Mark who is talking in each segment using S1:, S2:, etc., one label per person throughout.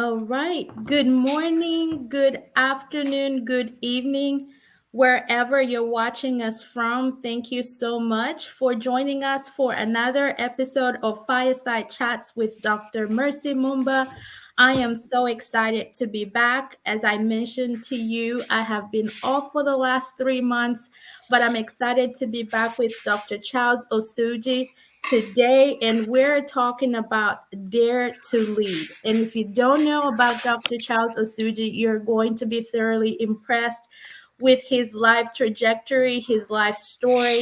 S1: All right. Good morning, good afternoon, good evening, wherever you're watching us from. Thank you so much for joining us for another episode of Fireside Chats with Dr. Mercy Mumba. I am so excited to be back. As I mentioned to you, I have been off for the last 3 months, but I'm excited to be back with Dr. Charles Osuji today, and we're talking about Dare to Lead. And if you don't know about Dr. Charles Osuji, you're going to be thoroughly impressed with his life trajectory, his life story.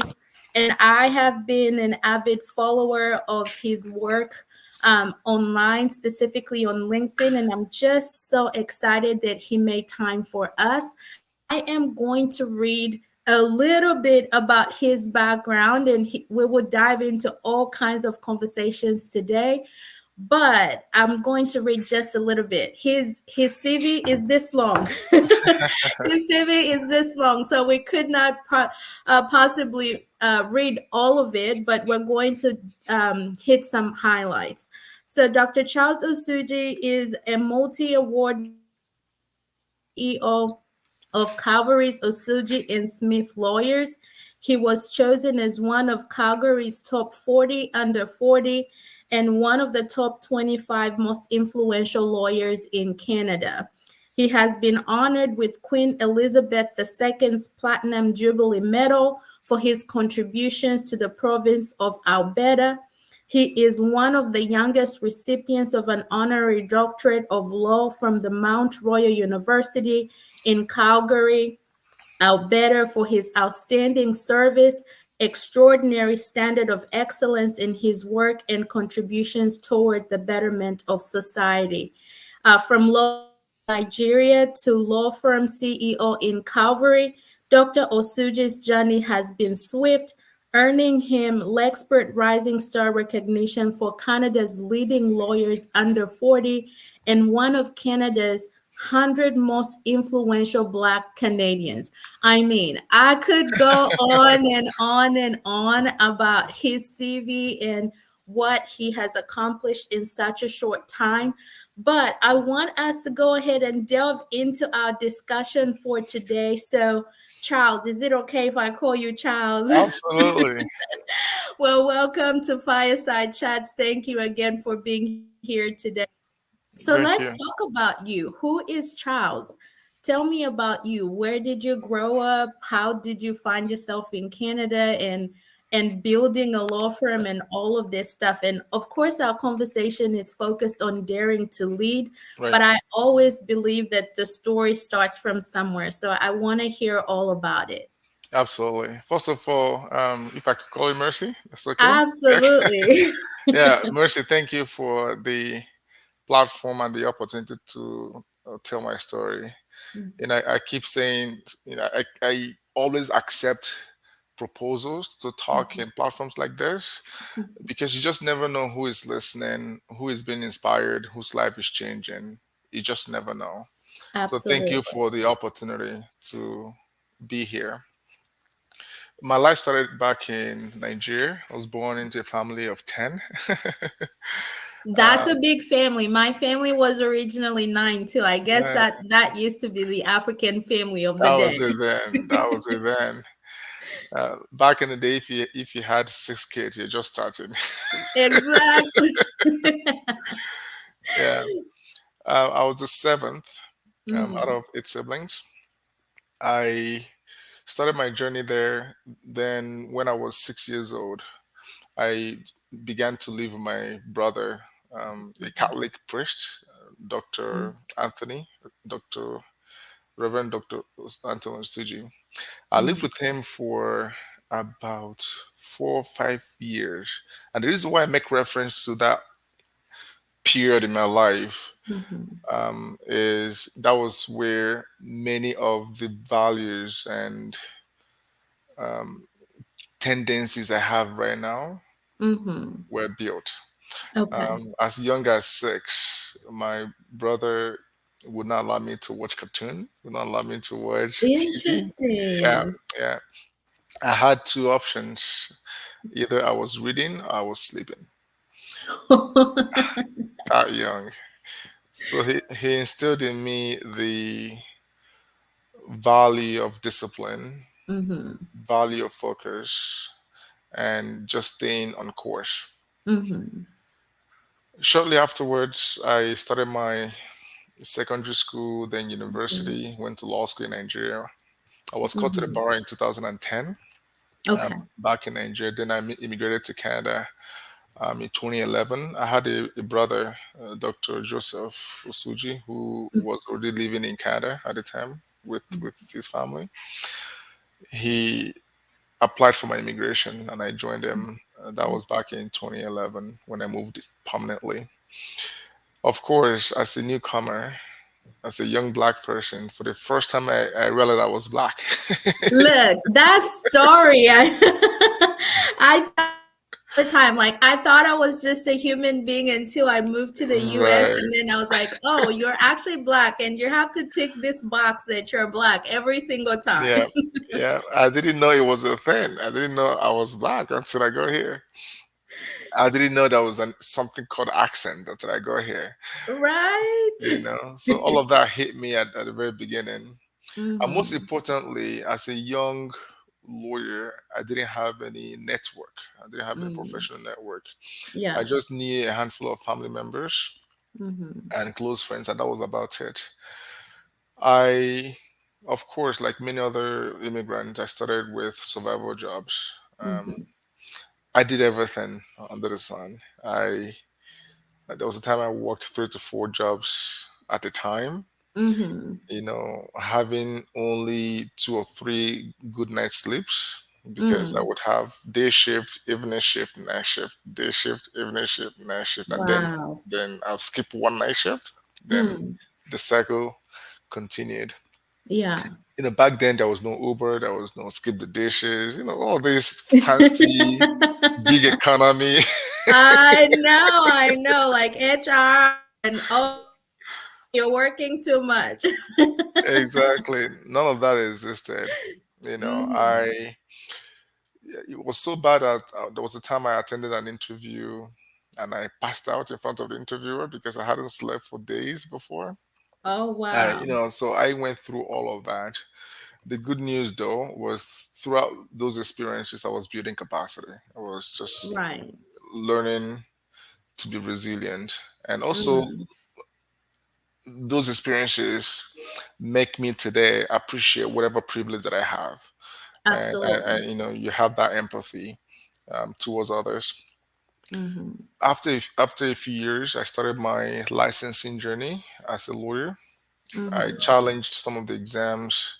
S1: And I have been an avid follower of his work online, specifically on LinkedIn, and I'm just so excited that he made time for us. I am going to read a little bit about his background, and we will dive into all kinds of conversations today. But I'm going to read just a little bit. His CV is this long. His CV is this long, so we could not possibly read all of it, but we're going to hit some highlights. So, Dr. Charles Osuji is a multi-award CEO of Calgary's Osuji and Smith Lawyers. He was chosen as one of Calgary's top 40 under 40 and one of the top 25 most influential lawyers in Canada. He has been honored with Queen Elizabeth II's Platinum Jubilee Medal for his contributions to the province of Alberta. He is one of the youngest recipients of an honorary doctorate of law from the Mount Royal University in Calgary, Alberta, for his outstanding service, extraordinary standard of excellence in his work, and contributions toward the betterment of society. From law Nigeria to law firm CEO in Calgary, Dr. Osuji's journey has been swift, earning him Lexpert Rising Star recognition for Canada's leading lawyers under 40 and one of Canada's 100 most influential Black Canadians. I mean, I could go on and on and on about his CV and what he has accomplished in such a short time. But I want us to go ahead and delve into our discussion for today. So, Charles, is it okay if I call you Charles?
S2: Absolutely.
S1: Well, welcome to Fireside Chats. Thank you again for being here today. So let's
S2: Thank
S1: talk
S2: you.
S1: about you. Who is Charles? Tell me about you. Where did you grow up? How did you find yourself in Canada and building a law firm and all of this stuff? And of course, our conversation is focused on daring to lead,
S2: Right.
S1: but I always believe that the story starts from somewhere. So I want to hear all about it.
S2: Absolutely. First of all, if I could call you Mercy, that's okay.
S1: Absolutely.
S2: Yeah, Mercy, thank you for the platform and the opportunity to tell my story. And I keep saying, I always accept proposals to talk in platforms like this because you just never know who is listening, who is being inspired, whose life is changing. You just never know. So thank you
S1: Absolutely.
S2: for the opportunity to be here. My life started back in Nigeria. I was born into a family of 10.
S1: That's a big family. My family was originally nine too. I guess
S2: Uh,
S1: that used to be the African family of the
S2: that
S1: day.
S2: was it then. That was it then. Back in the day, if you had 6 kids, you're just starting.
S1: Exactly.
S2: Yeah. I was the seventh out
S1: Mm,
S2: of 8 siblings. I started my journey there. Then, when I was 6 years old, I began to live with my brother, a Catholic priest,
S1: mm,
S2: Dr. Anthony, Dr. Reverend Dr. Anthony Osuji. I lived
S1: mm,
S2: with him for about 4 or 5 years. And the reason why I make reference to that period in my life
S1: mhm,
S2: is that was where many of the values and tendencies I have right now
S1: mhm.
S2: were built.
S1: Okay.
S2: As young as 6, my brother would not allow me to watch cartoon, would not allow me to watch TV. Yeah,
S1: Interesting.
S2: yeah. I had two options. Either I was reading or I was sleeping that young. So he instilled in me the value of discipline,
S1: Mm-hmm.
S2: value of focus, and just staying on course.
S1: Mm-hmm.
S2: Shortly afterwards, I started my secondary school, then university, went to law school in Nigeria. I was called to the
S1: Mm-hmm.
S2: bar in 2010
S1: Okay.
S2: back in Nigeria. Then I immigrated to Canada in 2011. I had a brother, Dr. Joseph Osuji, who was already living in Canada at the time with his family. He applied for my immigration and I joined him. That was back in 2011 when I moved permanently. Of course, as a newcomer, as a young black person, for the first time I realized I was black.
S1: Look, that story. I tell people all the time. Like, I thought I was just a human being until I moved to the US, and then I
S2: Right.
S1: was like, "Oh, you're actually black, and you have to tick this box that you're black every single time."
S2: Yeah. Yeah. I didn't know it was a thing. I didn't know I was black until I got here. I didn't know there was something called accent until I got here.
S1: Right?
S2: So all of that hit me at the very beginning. And most
S1: Mm-hmm.
S2: importantly, as a young lawyer, I didn't have any network. I didn't have any
S1: Mm.
S2: professional network. I
S1: Yeah.
S2: just knew a handful of family members
S1: Mm-hmm.
S2: and close friends, and that was about it. I, of course, like many other immigrants, I started with survival jobs.
S1: Mm-hmm.
S2: I did everything under the sun. There was a time I worked 3 to 4 jobs at a time.
S1: Mm-hmm.
S2: Having only 2 or 3 good night sleeps because I
S1: Mm.
S2: would have day shift, evening shift, night shift, day shift, evening shift, night shift, and then
S1: Wow.
S2: then I'll skip one night shift. Then
S1: Mm.
S2: the cycle continued.
S1: Yeah.
S2: Back then there was no Uber, there was no skip the dishes, all this fancy gig economy.
S1: I know, like HR and you're working too much.
S2: Exactly. None of that existed.
S1: Mhm.
S2: I it was so bad that there was a time I attended an interview and I passed out in front of the interviewer because I hadn't slept for days before.
S1: Oh, wow.
S2: So I went through all of that. The good news though was throughout those experiences, I was building capacity. I was just
S1: Right.
S2: learning to be resilient. And also,
S1: Mhm.
S2: those experiences make me today appreciate whatever privilege that I have. And
S1: Absolutely.
S2: you have that empathy towards others.
S1: Mhm.
S2: After a few years, I started my licensing journey as a lawyer. I
S1: Mhm.
S2: challenged some of the exams,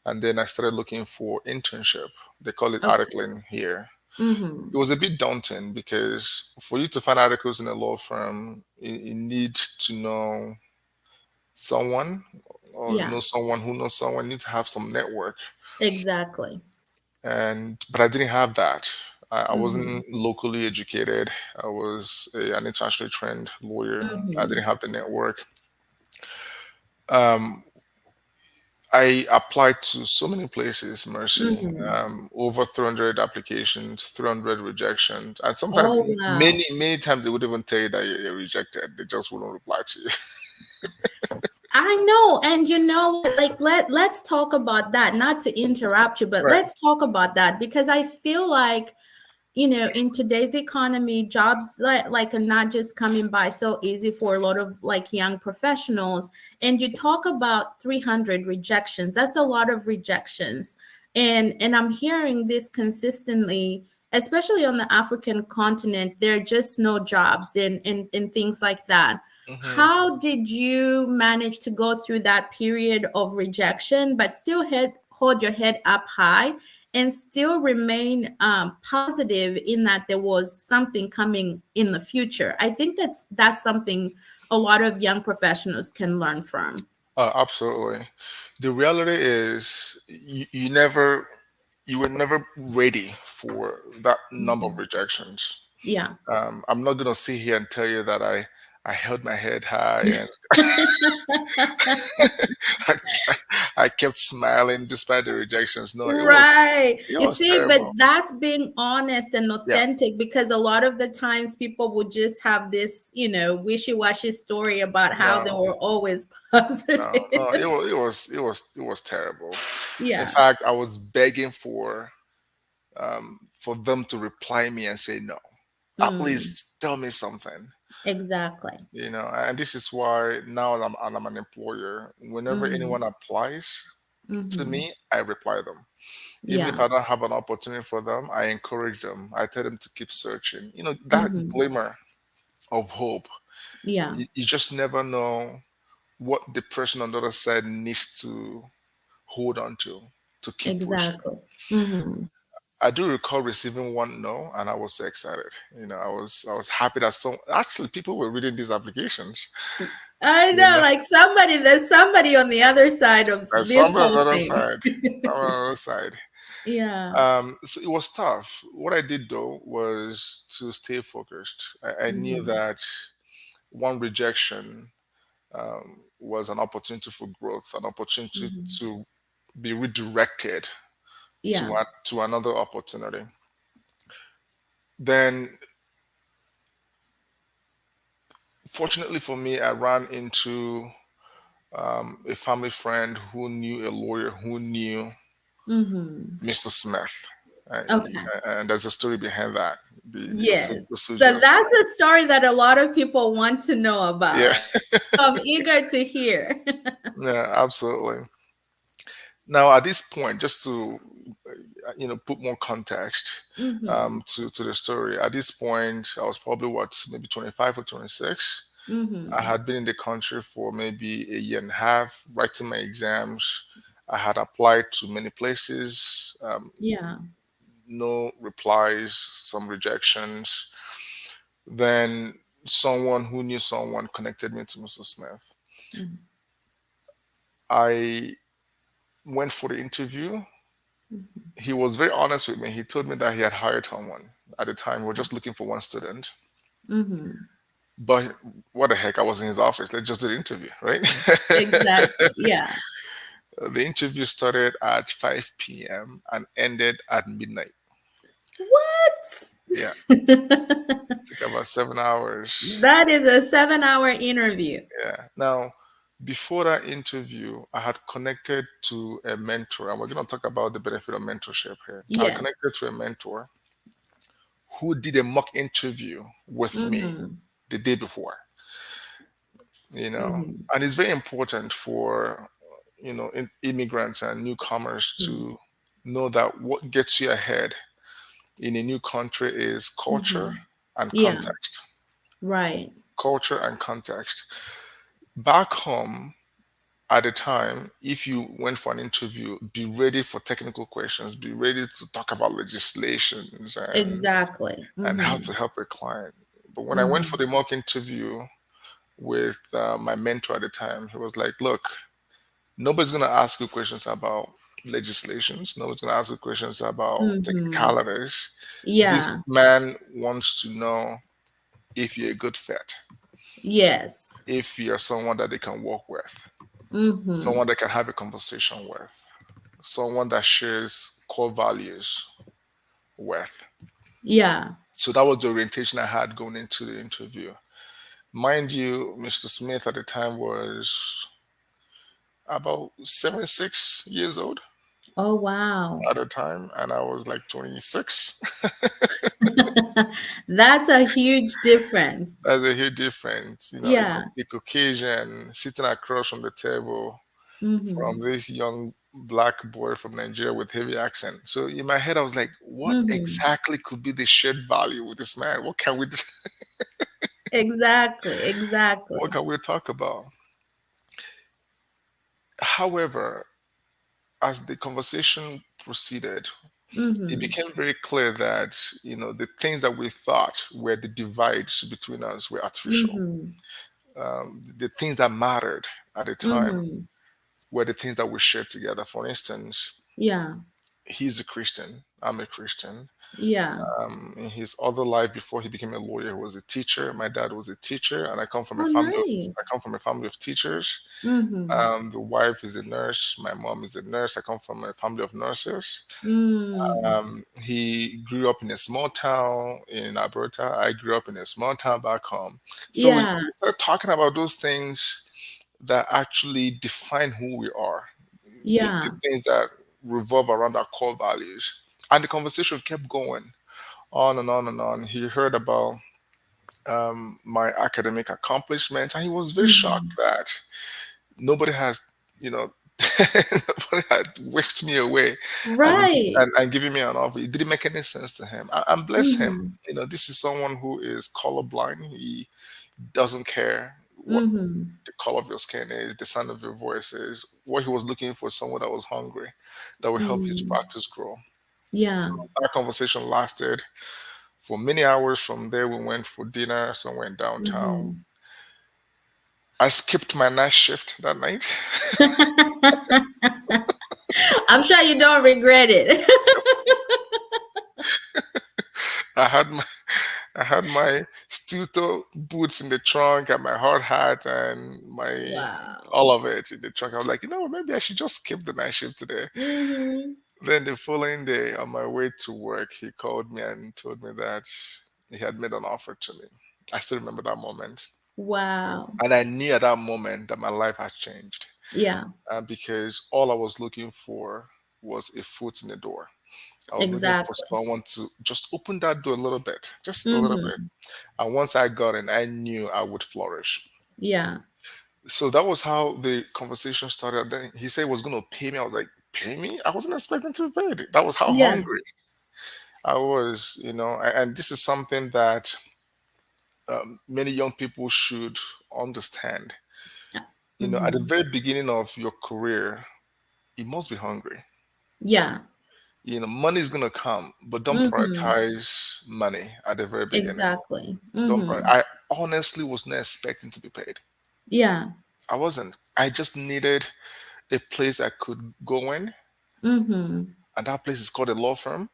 S2: and then I started looking for internship. They call it
S1: Okay.
S2: articling here. It
S1: Mhm.
S2: was a bit daunting because for you to find articles in a law firm, you need to know someone or
S1: Yeah,
S2: know someone who knows someone. You need to have some network,
S1: exactly.
S2: and but I didn't have that. I
S1: Mhm.
S2: wasn't locally educated. I was an internationally trained lawyer. I didn't
S1: Mhm.
S2: have the network. Um, I applied to so many places, Mercy.
S1: Mhm.
S2: Over 300 applications, 300 rejections, and sometimes
S1: Oh, wow.
S2: many times they would even tell you that you're rejected. They just wouldn't reply to you.
S1: I know, and you know what? Like, let's talk about that. Not to interrupt you, but
S2: Right.
S1: let's talk about that because I feel like in today's economy, jobs like are not just coming by so easy for a lot of like young professionals. And you talk about 300 rejections. That's a lot of rejections. And I'm hearing this consistently, especially on the African continent. There are just no jobs and things like that.
S2: Hmm.
S1: How did you manage to go through that period of rejection, but still hold your head up high and still remain positive in that there was something coming in the future? I think that's something a lot of young professionals can learn from.
S2: Absolutely. The reality is, you were never ready for that number of
S1: Mhm.
S2: rejections.
S1: Yeah.
S2: I'm not gonna sit here and tell you that I held my head high and I, I kept smiling despite the rejections. No,
S1: Right.
S2: it
S1: You
S2: was
S1: see, but
S2: terrible.
S1: that's being honest and
S2: Yeah,
S1: authentic, because a lot of the times people would just have this, wishy-washy story about how they
S2: no,
S1: were always positive.
S2: no. It was terrible. In
S1: Yeah.
S2: fact, I was begging for them to reply me and say no. At
S1: Mm,
S2: least tell me something.
S1: exactly.
S2: And this is why now I'm an employer. Whenever
S1: Mm-hmm.
S2: anyone applies to
S1: Mm-hmm.
S2: me, I reply them. Even if
S1: Yeah.
S2: I don't have an opportunity for them, I encourage them. I tell them to keep searching. That
S1: Mm-hmm.
S2: glimmer of hope.
S1: Yeah.
S2: You just never know what the person on the other side needs to hold on to keep pushing.
S1: Exactly. Mm-hmm.
S2: I do recall receiving one no, and I was so excited. I was happy that some actually people were reading these applications.
S1: I
S2: You
S1: know,
S2: know,
S1: like there's somebody on the other side of
S2: there's
S1: this
S2: somebody on the
S1: whole
S2: other
S1: thing.
S2: side. Somebody on the other side.
S1: Yeah.
S2: So it was tough. What I did though was to stay focused. I knew
S1: Mm-hmm.
S2: that one rejection was an opportunity for growth, an opportunity
S1: Mm-hmm.
S2: to be redirected
S1: Yeah.
S2: to another opportunity. Then, fortunately for me, I ran into a family friend who knew a lawyer who knew
S1: Mm-hmm.
S2: Mr. Smith. Uh,
S1: Okay.
S2: and there's a story behind that. The
S1: Yes. So
S2: Osuji and
S1: that's
S2: Smith.
S1: a story that a lot of people want to know
S2: Yeah,
S1: about. So I'm eager to hear.
S2: yeah, absolutely. Now, at this point, just to put more context
S1: Mm-hmm.
S2: to the story. At this point, I was probably maybe 25 or 26. I
S1: Mm-hmm.
S2: had been in the country for maybe a year and a half, writing my exams. I had applied to many places,
S1: Yeah.
S2: no replies, some rejections. Then someone who knew someone connected me to Mr. Smith.
S1: Mm-hmm.
S2: I went for the interview. He was very honest with me. He told me that he had hired someone. At the time, we were just looking for one student.
S1: Mm-hmm.
S2: But what the heck, I was in his office. Let's just do the interview, right?
S1: Exactly. Yeah.
S2: The interview started at 5 p.m. and ended at midnight.
S1: What?
S2: Yeah, took about 7 hours.
S1: That is a 7-hour interview.
S2: Yeah. Now, before that interview, I had connected to a mentor, and we're going to talk about the benefit of mentorship here. I had
S1: Yes.
S2: connected to a mentor who did a mock interview with me
S1: Mm-hmm.
S2: the day before,
S1: Mm-hmm.
S2: and it's very important for, immigrants and newcomers to know that what gets you ahead in a new country is culture
S1: Mm-hmm.
S2: and
S1: Yeah.
S2: context.
S1: Right.
S2: Culture and context. Back home, at the time, if you went for an interview, be ready for technical questions, be ready to talk about legislations
S1: Exactly.
S2: and how
S1: Mm-hmm.
S2: to help a client. But when I went for
S1: Mm-hmm.
S2: the mock interview with my mentor at the time, he was like, "Look, nobody's going to ask you questions about legislations. Nobody's going to ask you questions about
S1: Mm-hmm.
S2: technicalities. This
S1: Yeah.
S2: man wants to know if you're a good fit,
S1: Yes.
S2: if you're someone that they can work with,
S1: Mm-hmm.
S2: someone they can have a conversation with, someone that shares core values with."
S1: Yeah.
S2: So that was the orientation I had going into the interview. Mind you, Mr. Smith at the time was about 76 years old
S1: Oh, wow.
S2: at the time, and I was like 26.
S1: That's a huge difference.
S2: That's a huge difference.
S1: Yeah.
S2: A Caucasian sitting across from the table from
S1: Mm-hmm.
S2: this young black boy from Nigeria with heavy accent. So in my head, I was like, what
S1: Mm-hmm.
S2: exactly could be the shared value with this man? What can we
S1: Exactly.
S2: what
S1: Exactly.
S2: can we talk about? However, as the conversation proceeded, it
S1: Mm-hmm.
S2: became very clear that the things that we thought were the divides between us were artificial.
S1: Mm-hmm.
S2: The things that mattered at the time
S1: Mm-hmm.
S2: were the things that we shared together. For instance,
S1: Yeah.
S2: he's a Christian, I'm a Christian.
S1: Yeah.
S2: In his other life before he became a lawyer, he was a teacher. My dad was a teacher, and
S1: Oh,
S2: I
S1: nice.
S2: come from a family of teachers.
S1: Mm-hmm.
S2: The wife is a nurse. My mom is a nurse. I come from a family of nurses.
S1: Mm.
S2: He grew up in a small town in Alberta. I grew up in a small town back home. So
S1: Yeah.
S2: we started talking about those things that actually define who we are, the
S1: Yeah.
S2: things that revolve around our core values. And the conversation kept going on and on and on. He heard about my academic accomplishments, and he was very shocked
S1: Mm-hmm.
S2: that nobody has, you know, nobody had wished me away
S1: Right.
S2: and giving me an offer. It didn't make any sense to him. And bless him.
S1: Mm-hmm.
S2: This is someone who is colorblind. He doesn't care what
S1: Mm-hmm.
S2: the color of your skin is, the sound of your voice is. What he was looking for is someone that was hungry, that would help his
S1: Mm.
S2: practice grow. So
S1: Yeah.
S2: that conversation lasted for many hours. From there, we went for dinner somewhere in downtown.
S1: Mm-hmm.
S2: I skipped my night shift that night.
S1: I'm sure you don't regret it.
S2: I had my I had my steel toe boots in the trunk and my hard hat and my
S1: Wow.
S2: all of it in the trunk. I was like, maybe I should just skip the night shift today.
S1: Mm-hmm.
S2: Then the following day, on my way to work, he called me and told me that he had made an offer to me. I still remember that moment,
S1: Wow.
S2: and I knew at that moment that my life had changed,
S1: Yeah,
S2: because all I was looking for was a foot in the door. I was looking for
S1: exactly.
S2: someone to just open that door a little bit, just a little bit.
S1: Mm-hmm.
S2: And once I got in, I knew I would flourish.
S1: Yeah.
S2: So that was how the conversation started. Then he said he was going to pay me. I was like, pay me? I wasn't expecting to be paid. That was how
S1: Yeah.
S2: hungry I was, and this is something that many young people should understand. At the
S1: Mm-hmm.
S2: very beginning of your career, you must be hungry.
S1: Yeah.
S2: Money is going to come, but don't
S1: Mm-hmm.
S2: prioritize money at the very beginning.
S1: Exactly.
S2: Don't.
S1: Mm-hmm.
S2: I honestly was not expecting to be paid.
S1: Yeah.
S2: I wasn't. I just needed a place I could go in,
S1: Mm-hmm.
S2: and that place is called a law firm.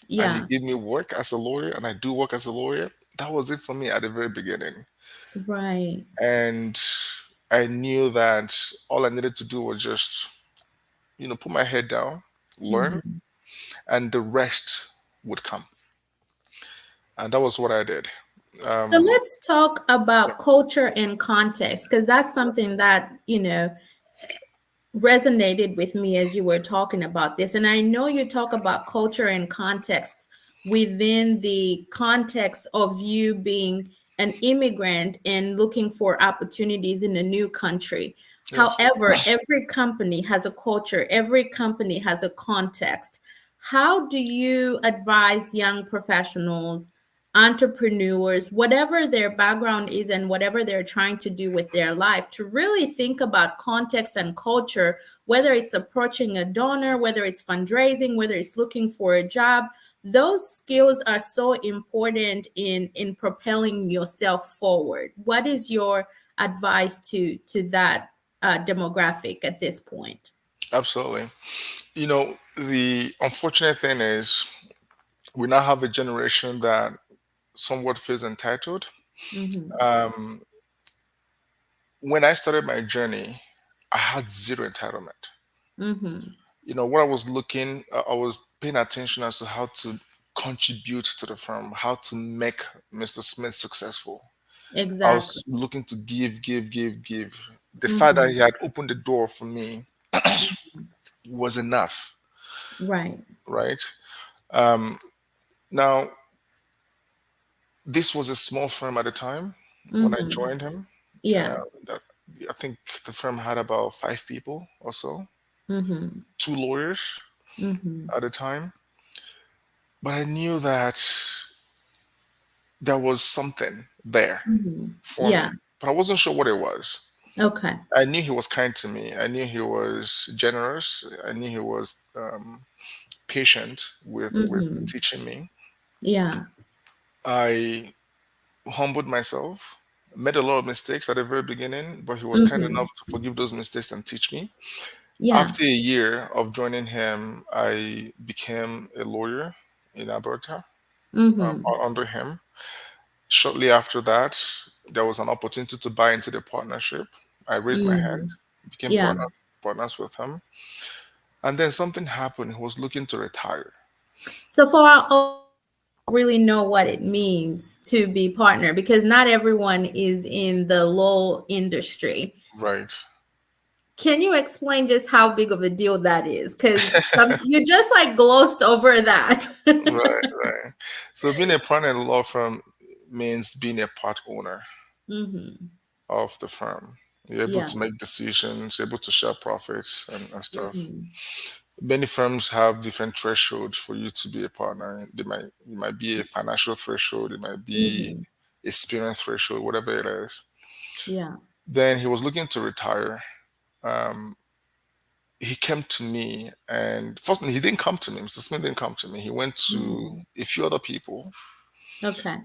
S2: And he
S1: Yeah.
S2: gave me work as a lawyer, and I do work as a lawyer. That was it for me at the very beginning.
S1: Right.
S2: And I knew that all I needed to do was just, put my head down, learn,
S1: Mm-hmm.
S2: and the rest would come. And that was what I did.
S1: So
S2: Um,
S1: let's talk about culture and context, because that's something that, resonated with me as you were talking about this. And I know you talk about culture and context within the context of you being an immigrant and looking for opportunities in a new country.
S2: yes,
S1: However, every company has a culture, every company has a context. How do you advise young professionals, entrepreneurs, whatever their background is and whatever they're trying to do with their life, to really think about context and culture, whether it's approaching a donor, whether it's fundraising, whether it's looking for a job? Those skills are so important in propelling yourself forward. What is your advice to that demographic at this point?
S2: absolutely. The unfortunate thing is we now have a generation that somewhat feels entitled.
S1: Mm-hmm.
S2: Um, when I started my journey, I had zero entitlement.
S1: Mm-hmm.
S2: What I was looking, I was paying attention as to how to contribute to the firm, how to make Mr. Smith successful. I
S1: Exactly.
S2: was looking to give, give, give, give. The fact that
S1: Mm-hmm.
S2: he had opened the door for me was enough,
S1: Right.
S2: right? Um, Now, this was a small firm at the time when I
S1: Mm-hmm.
S2: joined him.
S1: Yeah.
S2: That I think the firm had about 5 people or so,
S1: Mm-hmm.
S2: 2 lawyers
S1: Mm-hmm.
S2: at the time. But I knew that there was something there
S1: Mm-hmm.
S2: for
S1: Yeah.
S2: me, but I wasn't sure what it was.
S1: Okay.
S2: I knew he was kind to me. I knew he was generous. I knew he was patient with
S1: Mm-hmm.
S2: teaching me.
S1: Yeah.
S2: I humbled myself, made a lot of mistakes at the very beginning, but he was kind
S1: Mm-hmm.
S2: enough to forgive those mistakes and teach me.
S1: Yeah.
S2: After a year of joining him, I became a lawyer in Alberta
S1: Mm-hmm.
S2: under him. Shortly after that, there was an opportunity to buy into the partnership. I raised my hand,
S1: Mm.
S2: became
S1: Yeah.
S2: partners with him, and then something happened. He was looking to retire.
S1: So for our audience who don't really know what it means to be partner, because not everyone is in the law industry,
S2: Right,
S1: can you explain just how big of a deal that is? Because you just like glossed over that.
S2: right. So being a partner in a law firm means being a part owner
S1: Mm-hmm.
S2: of the firm. You're able
S1: Yeah.
S2: to make decisions, able to share profits and stuff.
S1: Mm-hmm.
S2: Many firms have different thresholds for you to be a partner. It might be a financial threshold, it might be
S1: Mm-hmm.
S2: experience threshold, whatever it is.
S1: Yeah.
S2: Then he was looking to retire. Um, he came to me, and first he didn't come to me. Mr. Smith didn't come to me. He went to
S1: Mm-hmm.
S2: a few other people
S1: Okay.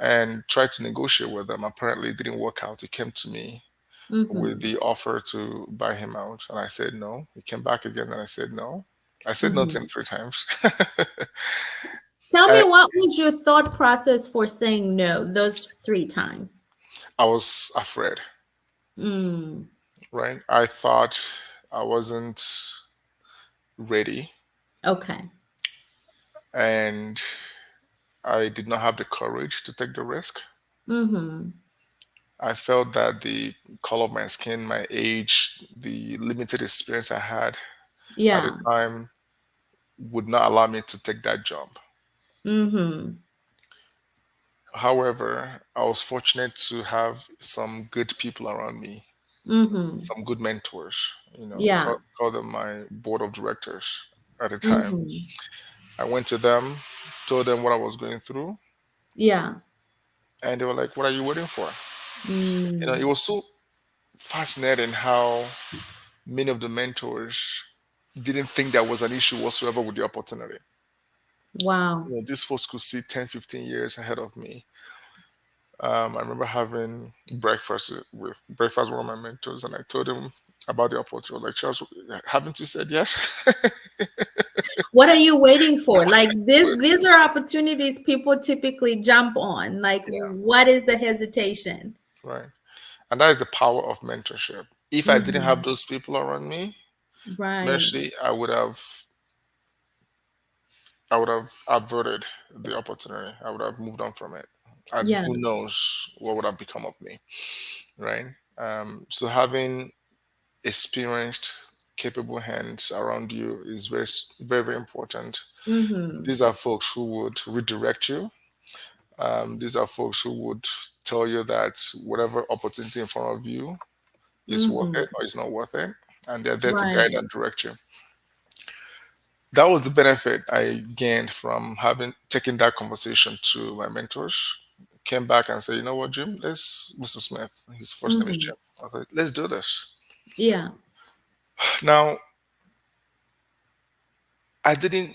S2: and tried to negotiate with them. Apparently, it didn't work out. He came to me with
S1: Mm-hmm.
S2: the offer to buy him out, and I said no. He came back again, and I said no. I said no to him
S1: Mm-hmm.
S2: 3 times.
S1: Tell me,
S2: And
S1: what was your thought process for saying no those three times?
S2: I was afraid,
S1: Mm.
S2: right? I thought I wasn't ready,
S1: Okay.
S2: and I did not have the courage to take the risk.
S1: Mm-hmm.
S2: I felt that the color of my skin, my age, the limited experience I had at the
S1: Yeah.
S2: time would not allow me to take that jump.
S1: Mm-hmm.
S2: However, I was fortunate to have some good people around me,
S1: Mm-hmm.
S2: some good mentors,
S1: Yeah.
S2: call them my board of directors at the time.
S1: Mm-hmm.
S2: I went to them, told them what I was going through,
S1: Yeah.
S2: and they were like, "What are you waiting for?" It
S1: Mm.
S2: was so fascinating how many of the mentors didn't think there was an issue whatsoever with the opportunity.
S1: Wow.
S2: These folks could see 10, 15 years ahead of me. I remember having breakfast with one of my mentors, and I told him about the opportunity. I was like, Charles, haven't you said yes?
S1: What are you waiting for? Like this, these are opportunities people typically jump on. Like,
S2: Yeah,
S1: what is the hesitation?
S2: right. And that is the power of mentorship. If I didn't have
S1: Mm-hmm.
S2: those people around me,
S1: Right.
S2: honestly, I would have averted the opportunity. I would have moved on from it. And
S1: Yeah.
S2: who knows what would have become of me, right? So having experienced, capable hands around you is very, very important.
S1: Mm-hmm.
S2: These are folks who would redirect you. These are folks who would tell you that whatever opportunity in front of you is worth
S1: Mm-hmm.
S2: it or is not worth it, and they're there to guide
S1: Right.
S2: and direct you. That was the benefit I gained from having taken that conversation to my mentors. Came back and said, you know what, Jim, Mr. Smith, his first name is
S1: Mm-hmm.
S2: Jim. I said, let's do this.
S1: Yeah.
S2: Now, I didn't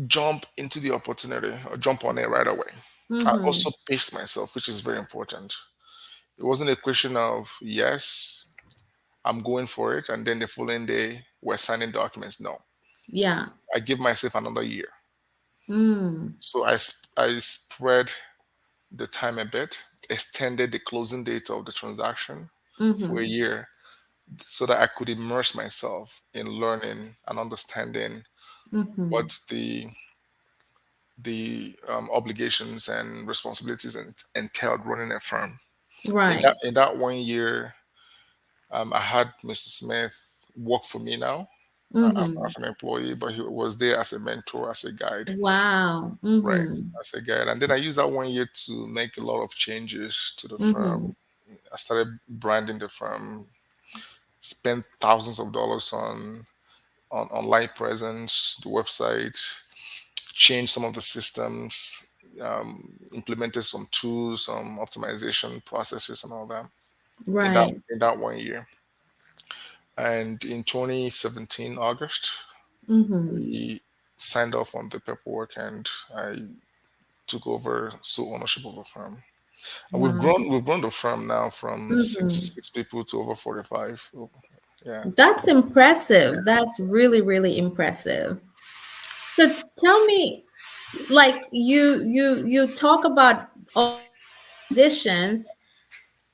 S2: jump into the opportunity or jump on it right away. I
S1: Mm-hmm.
S2: also paced myself, which is very important. It wasn't a question of, yes, I'm going for it. And then the following day, we're signing documents. No,
S1: Yeah.
S2: I give myself another year.
S1: Mm.
S2: So I spread the time a bit, extended the closing date of the transaction for a
S1: Mm-hmm.
S2: year so that I could immerse myself in learning and understanding what
S1: Mm-hmm.
S2: the obligations and responsibilities entailed running a firm.
S1: Right.
S2: In that 1 year, I had Mr. Smith work for me now
S1: Mm-hmm.
S2: as an employee, but he was there as a mentor, as a guide,
S1: Wow.
S2: right?
S1: Mm-hmm.
S2: As a guide. And then I used that 1 year to make a lot of changes to the firm.
S1: Mm-hmm.
S2: I started branding the firm, spent thousands of dollars on online presence, the website, changed some of the systems, implemented some tools, some optimization processes, and all that
S1: Right.
S2: in that 1 year. And in 2017 August,
S1: Mm-hmm.
S2: we signed off on the paperwork, and I took over sole ownership of the firm. And
S1: Wow.
S2: we've grown the firm now from
S1: Mm-hmm.
S2: six people to over 45. Yeah.
S1: That's impressive. That's really, really impressive. So tell me, like you talk about all these transitions,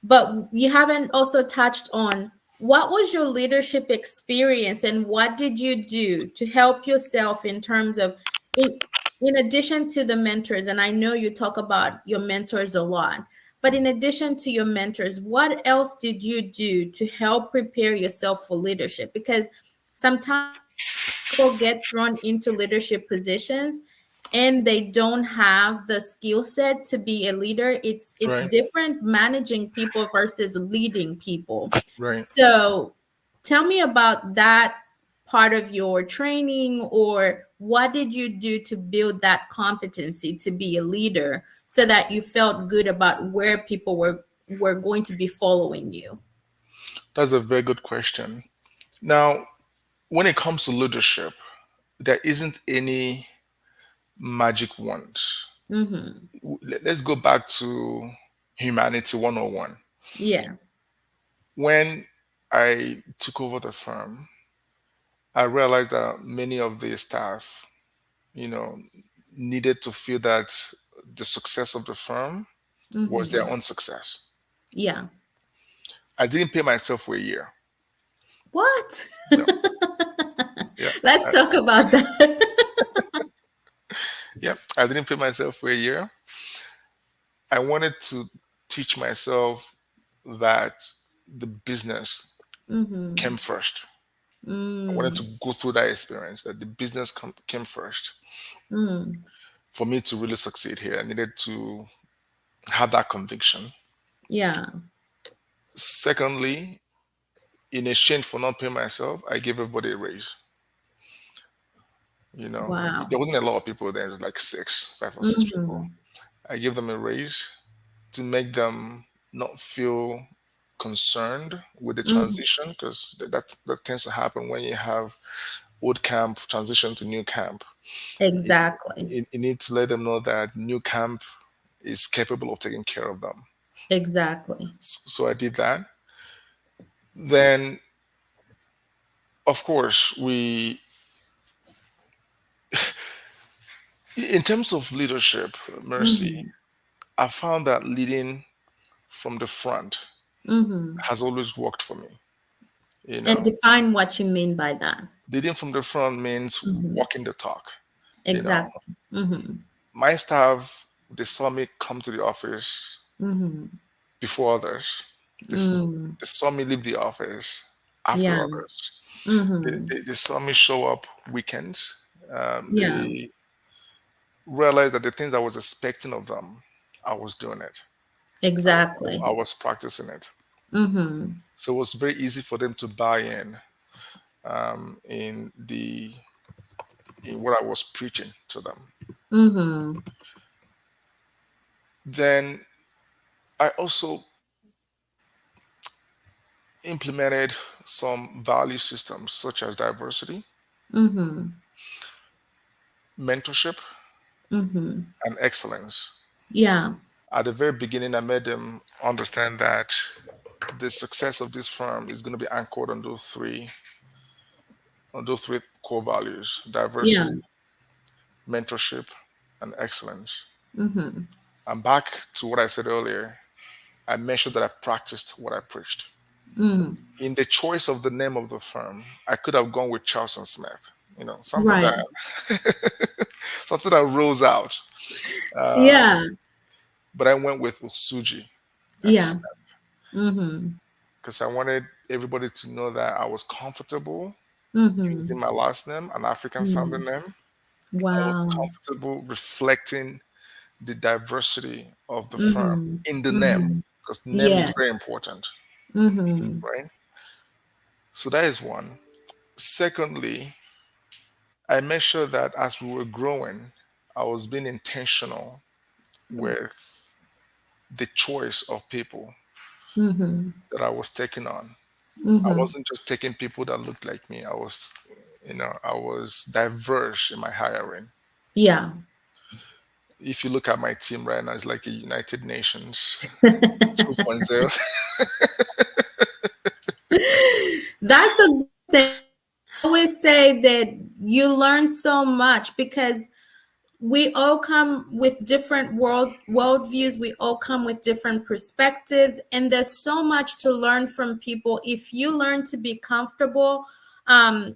S1: but you haven't also touched on what was your leadership experience and what did you do to help yourself in terms of in, in addition to the mentors, and I know you talk about your mentors a lot, but in addition to your mentors, what else did you do to help prepare yourself for leadership? Because sometimes people get thrown into leadership positions and they don't have the skill set to be a leader. It's
S2: Right.
S1: different managing people versus leading people.
S2: Right.
S1: So tell me about that part of your training, or what did you do to build that competency to be a leader so that you felt good about where people were going to be following you.
S2: That's a very good question. Now, when it comes to leadership, there isn't any magic wand.
S1: Mm-hmm.
S2: Let's go back to Humanity 101.
S1: Yeah.
S2: When I took over the firm, I realized that many of the staff, you know, needed to feel that the success of the firm was their
S1: Mm-hmm.
S2: own success.
S1: Yeah.
S2: I didn't pay myself for a year.
S1: What?
S2: No. Yeah.
S1: Let's
S2: I,
S1: talk about that.
S2: yeah. I didn't pay myself for a year. I wanted to teach myself that the business
S1: Mm-hmm.
S2: came first. I wanted to
S1: Mm.
S2: go through that experience that the business came first.
S1: Mm.
S2: For me to really succeed here, I needed to have that conviction.
S1: Yeah.
S2: Secondly, in exchange for not paying myself, I gave everybody a raise.
S1: Wow.
S2: There wasn't a lot of people there, it was like six, five or six people.
S1: Mm-hmm.
S2: I gave them a raise to make them not feel concerned with the
S1: Mm-hmm.
S2: transition because that tends to happen when you have old camp transition to new camp. You,
S1: Exactly.
S2: you need to let them know that new camp is capable of taking care of them.
S1: Exactly.
S2: So I did that. Then, of course, in terms of leadership, Mercy,
S1: Mm-hmm.
S2: I found that leading from the front
S1: Mm-hmm.
S2: has always worked for me. You
S1: And
S2: know,
S1: define what you mean by that.
S2: leading from the front means
S1: Mm-hmm.
S2: walking the talk. You know,
S1: Exactly. Mm-hmm.
S2: my staff, they saw me come to the office
S1: Mm-hmm.
S2: before others.
S1: Mm.
S2: They saw me leave the office after
S1: Yeah.
S2: others.
S1: Mm-hmm.
S2: They saw me show up weekends.
S1: Yeah.
S2: They realized that the things I was expecting of them, I was doing it. I
S1: Exactly.
S2: was practicing it.
S1: Mm-hmm.
S2: So it was very easy for them to buy in the in what I was preaching to them.
S1: Mm-hmm.
S2: Then I also implemented some value systems such as diversity,
S1: Mm-hmm.
S2: mentorship,
S1: Mm-hmm.
S2: and excellence.
S1: Yeah.
S2: At the very beginning, I made them understand that the success of this firm is going to be anchored on those three core values:
S1: Yeah.
S2: diversity, mentorship, and excellence.
S1: Mm-hmm.
S2: And back to what I said earlier, I made sure that I practiced what I preached.
S1: Mm.
S2: In the choice of the name of the firm, I could have gone with Charles and Smith. Something
S1: Right.
S2: that something that rolls out.
S1: Yeah.
S2: But I went with Osuji and
S1: Yeah. Mm-hmm.
S2: because I wanted everybody to know that I was comfortable
S1: Mm-hmm.
S2: using my last name, an African sounding
S1: Mm.
S2: name. I was
S1: Wow.
S2: comfortable reflecting the diversity of the firm
S1: Mm-hmm.
S2: in the name
S1: Mm-hmm.
S2: because name is very
S1: Yes.
S2: important,
S1: Mm-hmm.
S2: right? So that is one. Secondly, I made sure that as we were growing, I was being intentional with the choice of people
S1: Mm-hmm.
S2: that I was taking on. I
S1: Mm-hmm.
S2: wasn't just taking people that looked like me. I was diverse in my hiring.
S1: Yeah.
S2: If you look at my team right now, it's like a United Nations 2.0.
S1: That's a good thing. I always say that you learn so much because we all come with different worldviews. We all come with different perspectives, and there's so much to learn from people. If you learn to be comfortable um,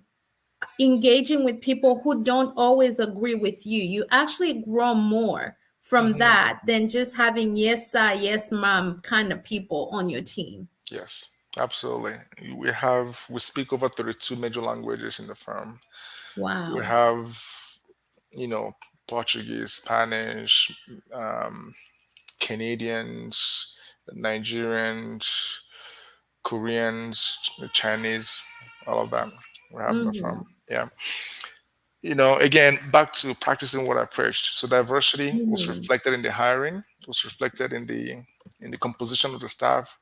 S1: engaging with people who don't always agree with you, you actually grow more from
S2: Mhm.
S1: that than just having yes sir, yes ma'am kind of people on your team.
S2: Yes, absolutely. We speak over 32 major languages in the firm. We
S1: Wow.
S2: have, you know, Portuguese, Spanish, um, Canadians, Nigerians, Koreans, Chinese, all of that we have in the
S1: Mm-hmm.
S2: firm. Yeah. Again, back to practicing what I preached. So diversity was
S1: Mm-hmm.
S2: reflected in the hiring, was reflected in the composition of the staff,